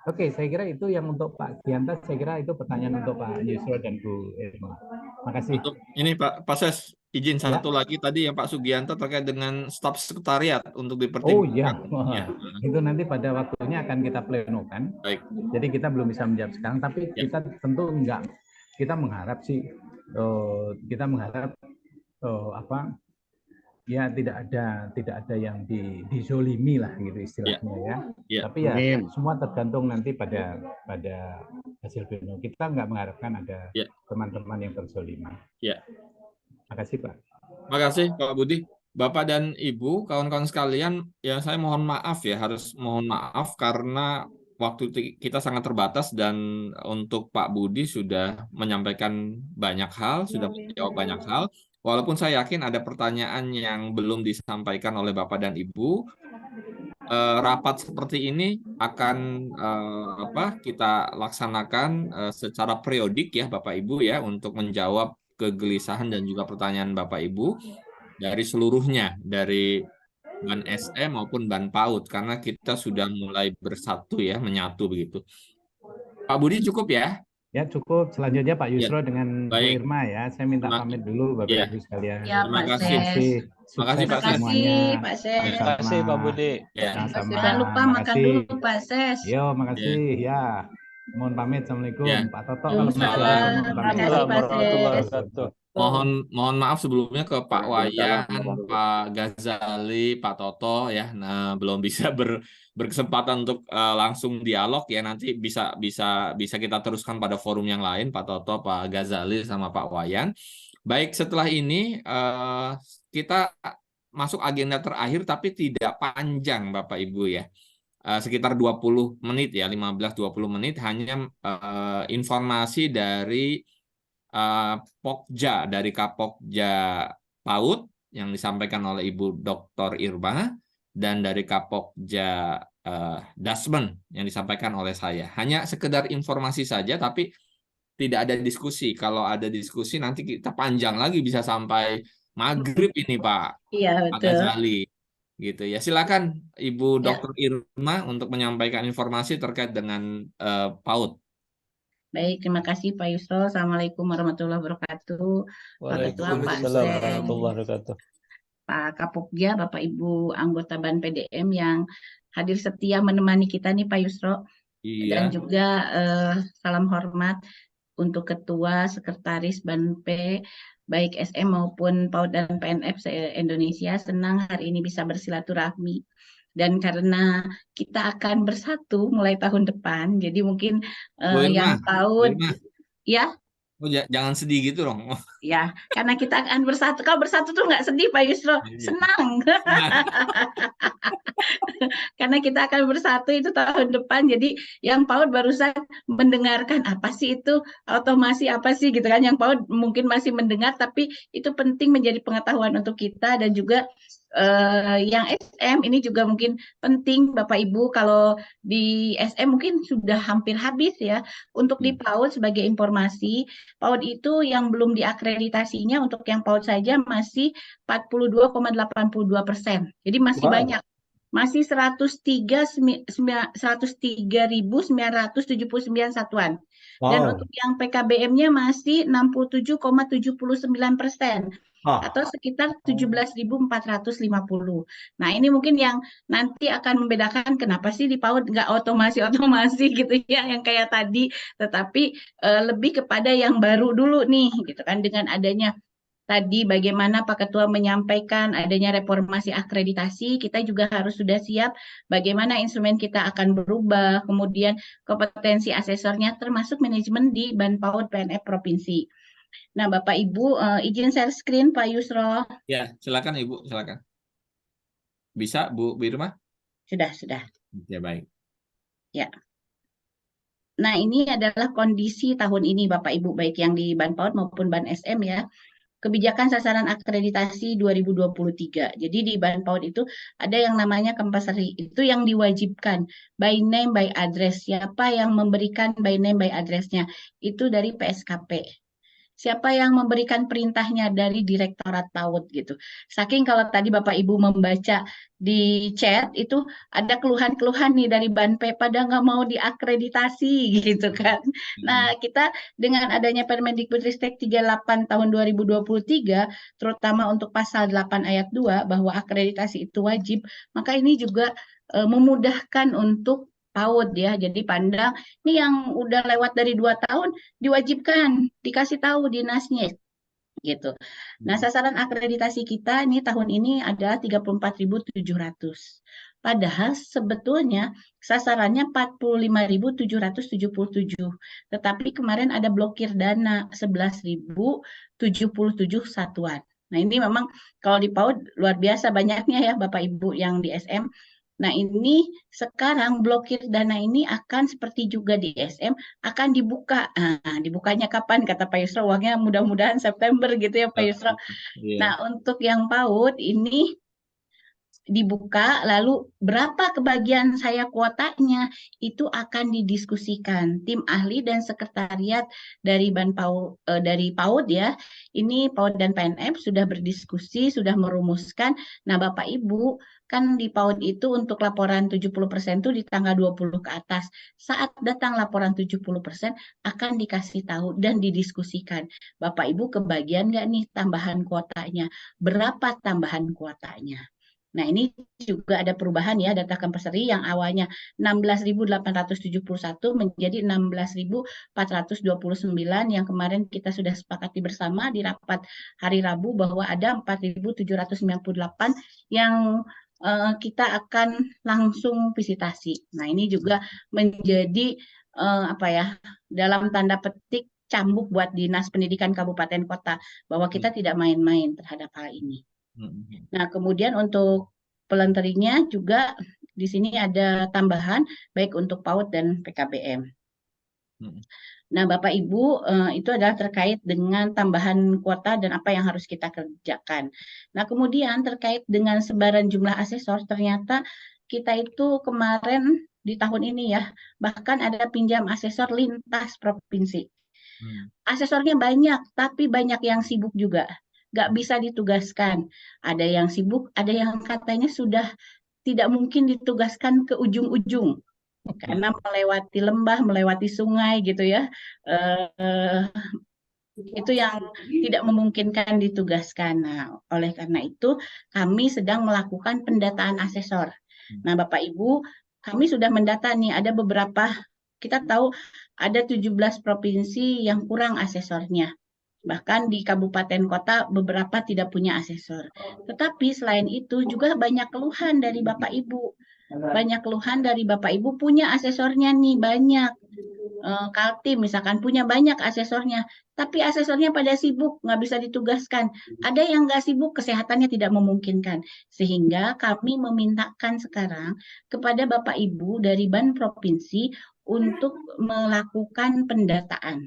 Oke, saya kira itu yang untuk Pak Gianta, saya kira itu pertanyaan untuk Pak Yusro dan Bu Irma. Makasih. Untuk ini Pak Ses, izin satu lagi tadi yang Pak Sugianto terkait dengan staf sekretariat untuk dipertimbangkan. Oh iya, itu nanti pada waktunya akan kita plenokan. Baik. Jadi kita belum bisa menjawab sekarang, tapi kita tentu enggak. Kita mengharap sih, kita mengharap apa? Ya tidak ada yang dizolimi lah gitu istilahnya ya. Tapi ya semua tergantung nanti pada hasil pleno. Kita nggak mengharapkan ada teman-teman yang terzolimi. Makasih Pak. Makasih Pak Budi. Bapak dan Ibu, kawan-kawan sekalian, ya saya mohon maaf ya, harus mohon maaf karena waktu kita sangat terbatas dan untuk Pak Budi sudah menyampaikan banyak hal, sudah menjawab banyak hal. Walaupun saya yakin ada pertanyaan yang belum disampaikan oleh Bapak dan Ibu, rapat seperti ini akan kita laksanakan secara periodik ya Bapak Ibu ya, untuk menjawab kegelisahan dan juga pertanyaan Bapak Ibu dari seluruhnya, dari Ban SM maupun Ban PAUD, karena kita sudah mulai bersatu ya, menyatu begitu. Pak Budi cukup ya? Ya cukup. Selanjutnya Pak Yusro dengan Bu Irma ya. Saya minta pamit dulu Bapak Ibu sekalian. Ya, terima Pak kasih. Ses. Makasih Pak Ses. Pak Ses. Terima kasih Pak Budi. Jangan lupa makan dulu Pak Ses. Yo, makasih ya. Mohon pamit. Assalamualaikum. Pak Toto kalau Mohon maaf sebelumnya ke Pak Wayan, Pak Ghazali, Pak Toto ya. Nah, belum bisa berkesempatan untuk langsung dialog ya. Nanti bisa kita teruskan pada forum yang lain, Pak Toto, Pak Ghazali sama Pak Wayan. Baik, setelah ini kita masuk agenda terakhir tapi tidak panjang Bapak Ibu ya. Sekitar 20 menit ya, 15-20 menit hanya informasi dari Pokja, dari Kapokja PAUD yang disampaikan oleh Ibu Dr. Irma dan dari Kapokja Dasmen yang disampaikan oleh saya. Hanya sekedar informasi saja tapi tidak ada diskusi. Kalau ada diskusi nanti kita panjang lagi, bisa sampai maghrib ini Pak. Iya, betul. Pak Ghazali. Gitu ya. Silakan Ibu Dr. Irma untuk menyampaikan informasi terkait dengan PAUD. Baik, terima kasih Pak Yusro. Assalamualaikum warahmatullahi wabarakatuh. Pak Ketua, Pak Ses, Pak Kapokja, Bapak Ibu anggota Ban PDM yang hadir setia menemani kita nih Pak Yusro. Dan juga salam hormat untuk Ketua, Sekretaris Ban P, baik SM maupun PAUD dan PNF se-Indonesia. Senang hari ini bisa bersilaturahmi. Dan karena kita akan bersatu mulai tahun depan, jadi mungkin yang PAUD ya. Oh, jangan sedih gitu dong. Ya, karena kita akan bersatu. Kalau bersatu tuh nggak sedih Pak Yusro, senang. Karena kita akan bersatu itu tahun depan. Jadi yang PAUD barusan mendengarkan apa sih itu otomasi apa sih gitu kan. Yang PAUD mungkin masih mendengar, tapi itu penting menjadi pengetahuan untuk kita. Dan juga yang SM ini juga mungkin penting Bapak Ibu. Kalau di SM mungkin sudah hampir habis ya. Untuk di PAUD sebagai informasi, PAUD itu yang belum diakreditasinya untuk yang PAUD saja masih 42,82%. Jadi masih banyak. Masih 103.979 satuan. Dan untuk yang PKBM-nya masih 67,79%. Atau sekitar 17.450. Nah, ini mungkin yang nanti akan membedakan kenapa sih di PAUD nggak otomasi gitu ya, yang kayak tadi, tetapi lebih kepada yang baru dulu nih, gitu kan, dengan adanya tadi bagaimana Pak Ketua menyampaikan adanya reformasi akreditasi, kita juga harus sudah siap bagaimana instrumen kita akan berubah, kemudian kompetensi asesornya termasuk manajemen di Ban PAUD PNF Provinsi. Nah, Bapak Ibu, izin share screen Pak Yusro. Ya, silakan Ibu, silakan. Bisa Bu Irma? Sudah. Ya, baik. Ya. Nah, ini adalah kondisi tahun ini Bapak Ibu, baik yang di Ban PAUD maupun Ban SM ya. kebijakan sasaran akreditasi 2023. Jadi di Bahan PAUD itu ada yang namanya compulsory, itu yang diwajibkan by name by address. Siapa yang memberikan by name by address-nya? Itu dari PSKP. Siapa yang memberikan perintahnya? Dari Direktorat PAUD gitu. Saking kalau tadi Bapak Ibu membaca di chat itu ada keluhan-keluhan nih dari Banpe pada nggak mau diakreditasi gitu kan. Nah, kita dengan adanya Permendikbudristek 38 tahun 2023 terutama untuk pasal 8 ayat 2 bahwa akreditasi itu wajib, maka ini juga memudahkan untuk PAUD ya. Jadi pandang ini yang udah lewat dari 2 tahun diwajibkan dikasih tahu dinasnya gitu. Nah, sasaran akreditasi kita ini tahun ini ada 34.700. Padahal sebetulnya sasarannya 45.777. Tetapi kemarin ada blokir dana 11.077 satuan. Nah, ini memang kalau di PAUD luar biasa banyaknya ya Bapak Ibu yang di SM. Nah, ini sekarang blokir dana ini akan seperti juga di SM akan dibuka. Nah, dibukanya kapan kata Pak Yusro? Uangnya mudah-mudahan September gitu ya Pak Yusro. Nah, untuk yang PAUD ini dibuka, lalu berapa kebagian saya kuotanya itu akan didiskusikan tim ahli dan sekretariat dari dari PAUD ya. Ini PAUD dan PNM sudah berdiskusi, sudah merumuskan. Nah, Bapak Ibu kan di PAUD itu untuk laporan 70% itu di tanggal 20 ke atas. Saat datang laporan 70% akan dikasih tahu dan didiskusikan. Bapak Ibu kebagian nggak nih tambahan kuotanya? Berapa tambahan kuotanya? Nah, ini juga ada perubahan ya, data compulsory yang awalnya 16.871 menjadi 16.429 yang kemarin kita sudah sepakati bersama di rapat hari Rabu bahwa ada 4.798 yang kita akan langsung visitasi. Nah, ini juga menjadi dalam tanda petik cambuk buat Dinas Pendidikan Kabupaten Kota bahwa kita tidak main-main terhadap hal ini. Nah, kemudian untuk pelenterinya juga di sini ada tambahan baik untuk PAUD dan PKBM. Nah, Bapak Ibu, itu adalah terkait dengan tambahan kuota dan apa yang harus kita kerjakan. Nah, kemudian terkait dengan sebaran jumlah asesor, ternyata kita itu kemarin di tahun ini ya, bahkan ada pinjam asesor lintas provinsi. Asesornya banyak, tapi banyak yang sibuk juga. Nggak bisa ditugaskan. Ada yang sibuk, ada yang katanya sudah tidak mungkin ditugaskan ke ujung-ujung. Karena melewati lembah, melewati sungai gitu ya. Itu yang tidak memungkinkan ditugaskan. Nah, oleh karena itu kami sedang melakukan pendataan asesor. Nah, Bapak Ibu, kami sudah mendata nih ada beberapa, kita tahu ada 17 provinsi yang kurang asesornya. Bahkan di kabupaten kota beberapa tidak punya asesor. Tetapi selain itu juga banyak keluhan dari Bapak Ibu. Banyak keluhan dari Bapak Ibu punya asesornya nih banyak. Kaltim misalkan punya banyak asesornya. Tapi asesornya pada sibuk, nggak bisa ditugaskan. Ada yang nggak sibuk, kesehatannya tidak memungkinkan. Sehingga kami memintakan sekarang kepada Bapak Ibu dari BAN Provinsi untuk melakukan pendataan.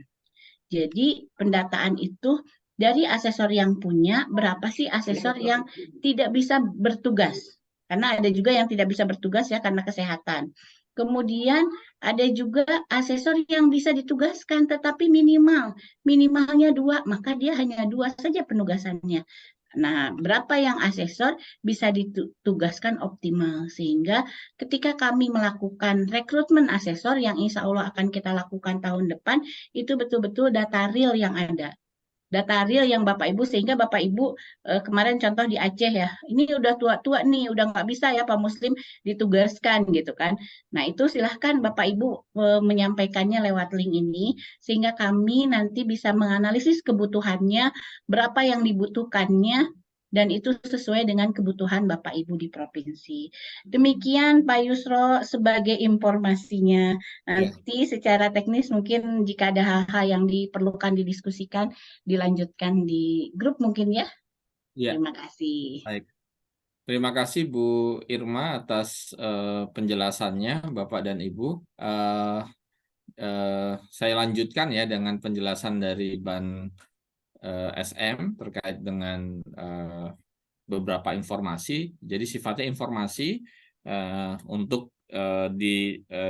Jadi pendataan itu dari asesor yang punya, berapa sih asesor yang tidak bisa bertugas. Karena ada juga yang tidak bisa bertugas ya karena kesehatan. Kemudian ada juga asesor yang bisa ditugaskan tetapi minimalnya 2, maka dia hanya 2 saja penugasannya. Nah, berapa yang asesor bisa ditugaskan optimal sehingga ketika kami melakukan rekrutmen asesor yang insya Allah akan kita lakukan tahun depan itu betul-betul data real yang ada. Data real yang Bapak Ibu sehingga Bapak Ibu kemarin contoh di Aceh ya, ini udah tua-tua nih, udah nggak bisa ya Pak Muslim ditugaskan gitu kan. Nah itu silahkan Bapak Ibu menyampaikannya lewat link ini sehingga kami nanti bisa menganalisis kebutuhannya, berapa yang dibutuhkannya, dan itu sesuai dengan kebutuhan Bapak Ibu di provinsi. Demikian Pak Yusro sebagai informasinya. Nanti secara teknis mungkin jika ada hal-hal yang diperlukan didiskusikan, dilanjutkan di grup mungkin ya. Ya. Terima kasih. Baik. Terima kasih Bu Irma atas penjelasannya Bapak dan Ibu. Saya lanjutkan ya dengan penjelasan dari BAN SM terkait dengan beberapa informasi. Jadi sifatnya informasi untuk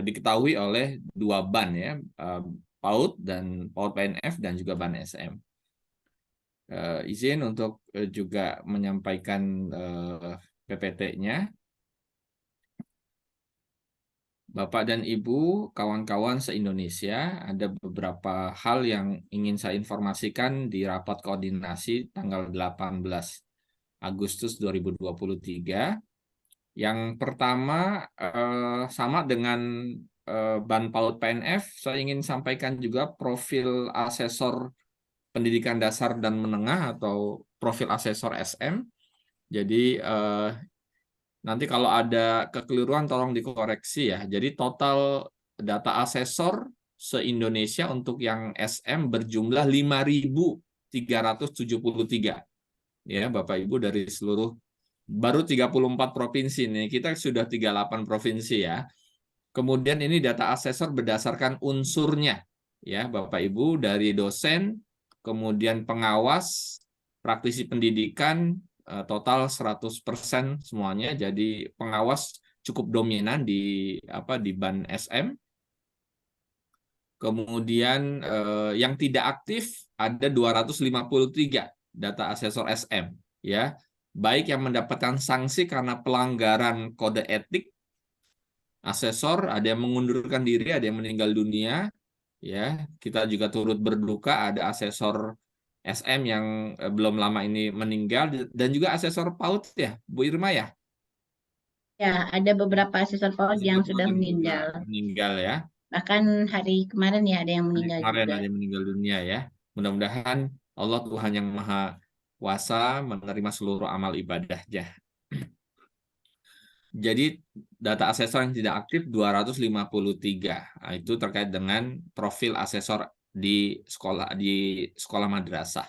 diketahui oleh dua ban ya, PAUD dan PAUD PNF dan juga ban SM. Izin untuk juga menyampaikan PPT-nya. Bapak dan Ibu, kawan-kawan se-Indonesia, ada beberapa hal yang ingin saya informasikan di rapat koordinasi tanggal 18 Agustus 2023. Yang pertama, sama dengan ban PAUD PNF, saya ingin sampaikan juga profil asesor pendidikan dasar dan menengah atau profil asesor SM. Jadi nanti kalau ada kekeliruan tolong dikoreksi ya. Jadi total data asesor se-Indonesia untuk yang SM berjumlah 5.373. Ya, Bapak Ibu dari seluruh, baru 34 provinsi nih. Kita sudah 38 provinsi ya. Kemudian ini data asesor berdasarkan unsurnya. Ya, Bapak Ibu dari dosen, kemudian pengawas, praktisi pendidikan, total 100% semuanya. Jadi pengawas cukup dominan di ban SM. Kemudian yang tidak aktif ada 253 data asesor SM ya. Baik yang mendapatkan sanksi karena pelanggaran kode etik asesor, ada yang mengundurkan diri, ada yang meninggal dunia ya. Kita juga turut berduka ada asesor SM yang belum lama ini meninggal, dan juga asesor PAUD ya, Bu Irma ya? Ya, ada beberapa asesor PAUD yang sudah meninggal. Meninggal ya. Bahkan hari kemarin ya ada yang meninggal kemarin juga. ada yang meninggal dunia ya. Mudah-mudahan Allah Tuhan yang Maha Kuasa menerima seluruh amal ibadahnya. Jadi data asesor yang tidak aktif 253. Nah, itu terkait dengan profil asesor di sekolah madrasah.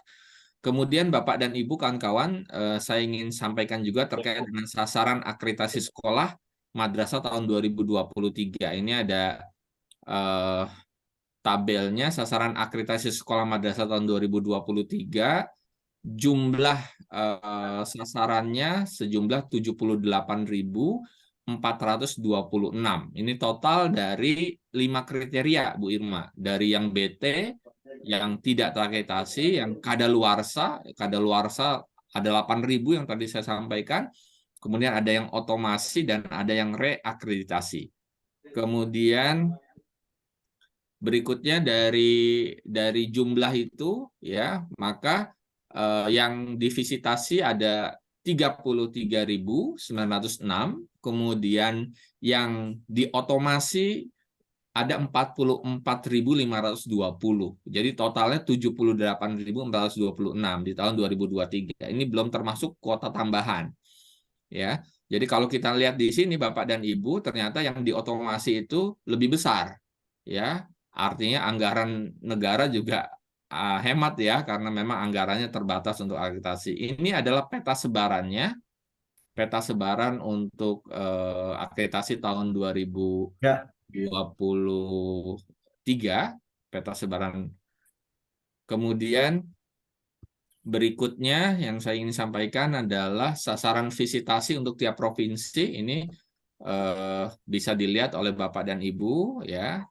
Kemudian Bapak dan Ibu kawan-kawan, saya ingin sampaikan juga terkait dengan sasaran akreditasi sekolah madrasah tahun 2023. Ini ada tabelnya, sasaran akreditasi sekolah madrasah tahun 2023. Jumlah sasarannya sejumlah 78.426. Ini total dari 5 kriteria, Bu Irma. Dari yang BT, yang tidak terakreditasi, yang kadaluarsa ada 8.000 yang tadi saya sampaikan. Kemudian ada yang otomasi dan ada yang reakreditasi. Kemudian berikutnya dari jumlah itu ya, maka yang divisitasi ada 33.906, kemudian yang diotomasi ada 44.520. Jadi totalnya 78.426 di tahun 2023. Ini belum termasuk kuota tambahan. Ya. Jadi kalau kita lihat di sini Bapak dan Ibu, ternyata yang diotomasi itu lebih besar. Ya. Artinya anggaran negara juga hemat ya, karena memang anggarannya terbatas untuk akreditasi. Ini adalah peta sebarannya, peta sebaran untuk akreditasi tahun 2023, peta sebaran. Kemudian berikutnya yang saya ingin sampaikan adalah sasaran visitasi untuk tiap provinsi. Ini bisa dilihat oleh Bapak dan Ibu ya.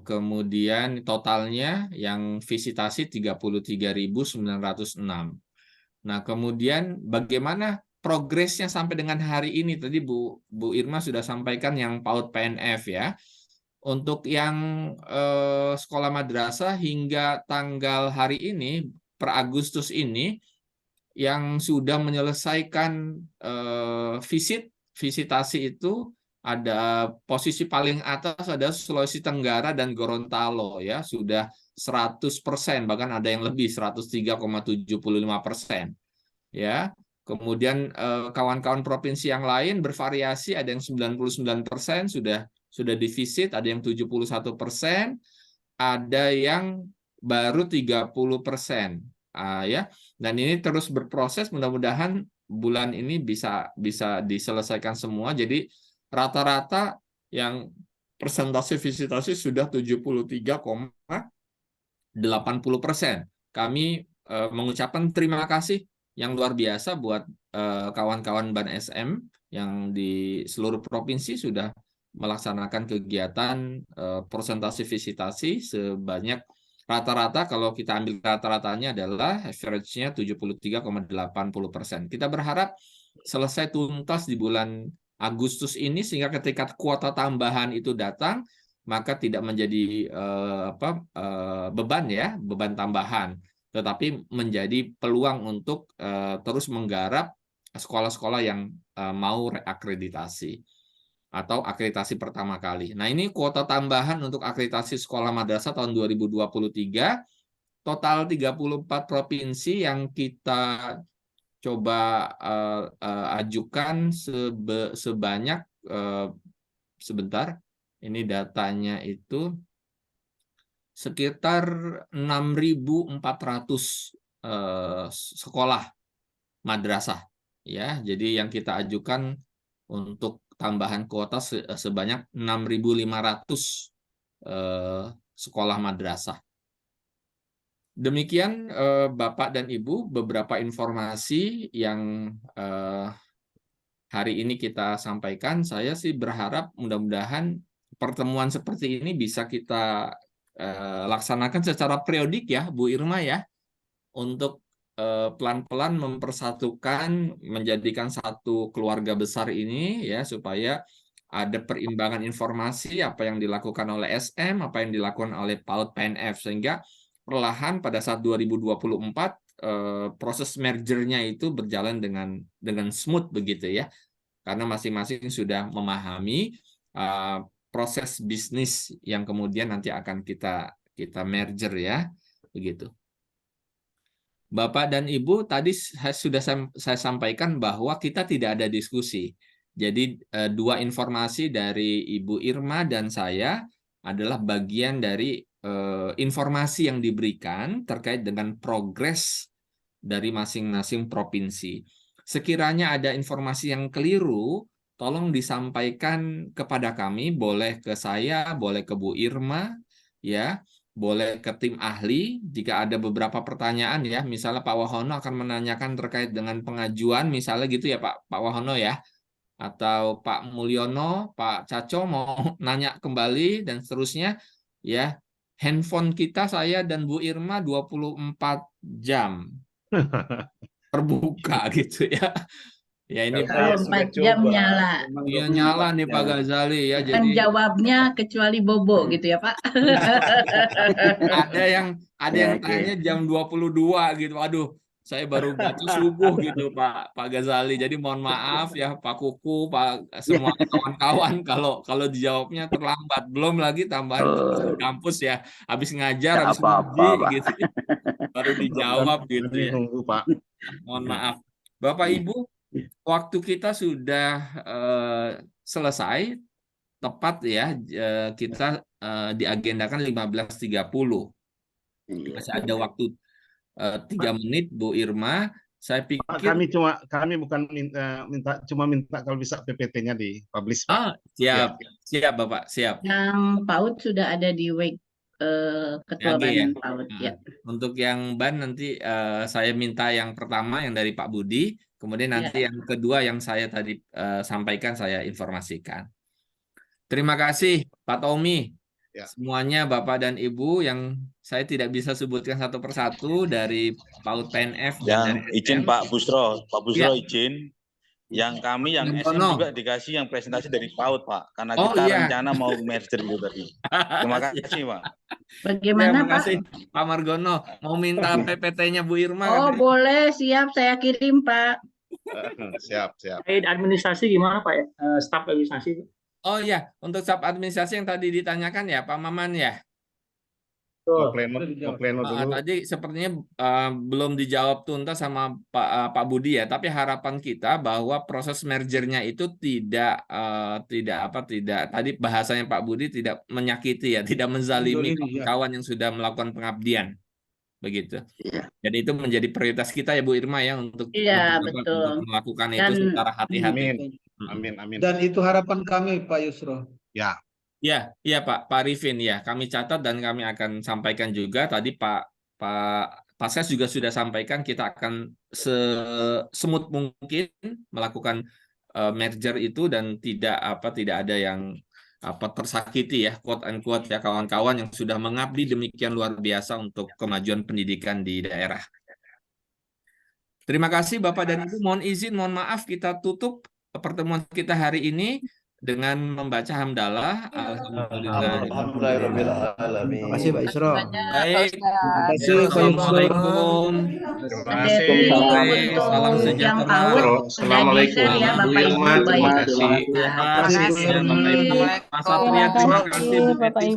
Kemudian totalnya yang visitasi 33.906. Nah, kemudian bagaimana progresnya sampai dengan hari ini? Tadi Bu Irma sudah sampaikan yang PAUD PNF ya. Untuk yang sekolah madrasah hingga tanggal hari ini, per Agustus ini, yang sudah menyelesaikan visitasi itu ada posisi paling atas ada Sulawesi Tenggara dan Gorontalo ya, sudah 100%, bahkan ada yang lebih 103,75% ya. Kemudian kawan-kawan provinsi yang lain bervariasi, ada yang 99% sudah divisit, ada yang 71%, ada yang baru 30%. Ya. Dan ini terus berproses, mudah-mudahan bulan ini bisa diselesaikan semua. Jadi rata-rata yang persentase visitasi sudah 73,80%. Kami mengucapkan terima kasih yang luar biasa buat kawan-kawan Ban SM yang di seluruh provinsi sudah melaksanakan kegiatan presentasi visitasi sebanyak rata-rata, kalau kita ambil rata-ratanya adalah average-nya 73,80%. Kita berharap selesai tuntas di bulan Agustus ini sehingga ketika kuota tambahan itu datang maka tidak menjadi beban ya, beban tambahan, tetapi menjadi peluang untuk terus menggarap sekolah-sekolah yang mau reakreditasi atau akreditasi pertama kali. Nah, ini kuota tambahan untuk akreditasi sekolah madrasah tahun 2023, total 34 provinsi yang kita coba ajukan sebanyak, sebentar, ini datanya itu sekitar 6.400 sekolah madrasah. Ya, jadi yang kita ajukan untuk tambahan kuota sebanyak 6.500 sekolah madrasah. Demikian Bapak dan Ibu beberapa informasi yang hari ini kita sampaikan. Saya sih berharap mudah-mudahan pertemuan seperti ini bisa kita laksanakan secara periodik ya Bu Irma ya, untuk pelan-pelan mempersatukan, menjadikan satu keluarga besar ini ya, supaya ada perimbangan informasi apa yang dilakukan oleh SM, apa yang dilakukan oleh PAUD PNF, sehingga perlahan pada saat 2024 proses mergernya itu berjalan dengan smooth begitu ya, karena masing-masing sudah memahami proses bisnis yang kemudian nanti akan kita merger ya, begitu. Bapak dan Ibu, tadi sudah saya sampaikan bahwa kita tidak ada diskusi. Jadi dua informasi dari Ibu Irma dan saya adalah bagian dari informasi yang diberikan terkait dengan progres dari masing-masing provinsi. Sekiranya ada informasi yang keliru, tolong disampaikan kepada kami, boleh ke saya, boleh ke Bu Irma, ya. Boleh ke tim ahli jika ada beberapa pertanyaan ya, misalnya Pak Wahono akan menanyakan terkait dengan pengajuan misalnya gitu ya Pak Wahono ya, atau Pak Mulyono, Pak Caco mau nanya kembali dan seterusnya ya. Handphone kita, saya dan Bu Irma 24 jam terbuka gitu ya. Ya ini 24 jam nyala. Iya nyala nih Pak Ghazali ya. Dan Jadi jawabnya kecuali Bobo gitu ya Pak. ada yang tanya jam 22 gitu. Aduh, saya baru baca subuh gitu Pak Ghazali. Jadi mohon maaf ya Pak Kuku, Pak semua kawan-kawan kalau dijawabnya terlambat. Belum lagi tambahan di kampus ya. Habis ngajar, habis ngaji gitu. Baru dijawab gitu ya. Pak. Mohon maaf. Bapak Ibu, waktu kita sudah selesai, tepat ya, kita diagendakan 15.30. Masih ada waktu 3 menit, Bu Irma. Saya pikir kami bukan minta kalau bisa PPT-nya dipublish, Pak. Siap Bapak, siap. Yang PAUD sudah ada di web Ketua Ban PAUD ya. Untuk yang Ban nanti saya minta yang pertama yang dari Pak Budi. Kemudian nanti yang kedua yang saya tadi sampaikan saya informasikan. Terima kasih Pak Tommy. Semuanya Bapak dan Ibu yang saya tidak bisa sebutkan satu persatu dari PAUD PNF. Dan izin Pak Busro izin. Yang kami yang SM juga dikasih yang presentasi dari PAUD Pak. Karena kita rencana mau merger gitu tadi. Terima kasih Pak. Bagaimana Terima kasih Pak Margono. Mau minta PPT-nya Bu Irma? Oh boleh, siap saya kirim Pak. Siap. Administrasi gimana Pak ya? Staf administrasi. Oh ya, untuk staf administrasi yang tadi ditanyakan ya Pak Maman ya. Mau pleno dulu. Tadi sepertinya belum dijawab tuntas sama Pak Budi ya. Tapi harapan kita bahwa proses mergernya itu tidak tadi bahasanya Pak Budi tidak menyakiti ya, tidak menzalimi kawan-kawan yang sudah melakukan pengabdian. Begitu. Jadi itu menjadi prioritas kita ya Bu Irma ya untuk melakukan itu secara hati-hati. Amin. Dan itu harapan kami Pak Yusro. Iya Pak Rifin ya. Kami catat dan kami akan sampaikan juga tadi Pak Pak Ses juga sudah sampaikan kita akan semut mungkin melakukan merger itu dan tidak ada yang tersakiti ya, quote unquote ya, kawan-kawan yang sudah mengabdi demikian luar biasa untuk kemajuan pendidikan di daerah. Terima kasih Bapak dan Ibu. Mohon maaf kita tutup pertemuan kita hari ini dengan membaca hamdalah. Alhamdulillah. Terima kasih Pak Yusro. Baik. Terima kasih Pak Assalamualaikum. Terima kasih. Baik. Salam sejahtera. Assalamualaikum. Terima kasih. Mas Satria, terima kasih Bu Eti.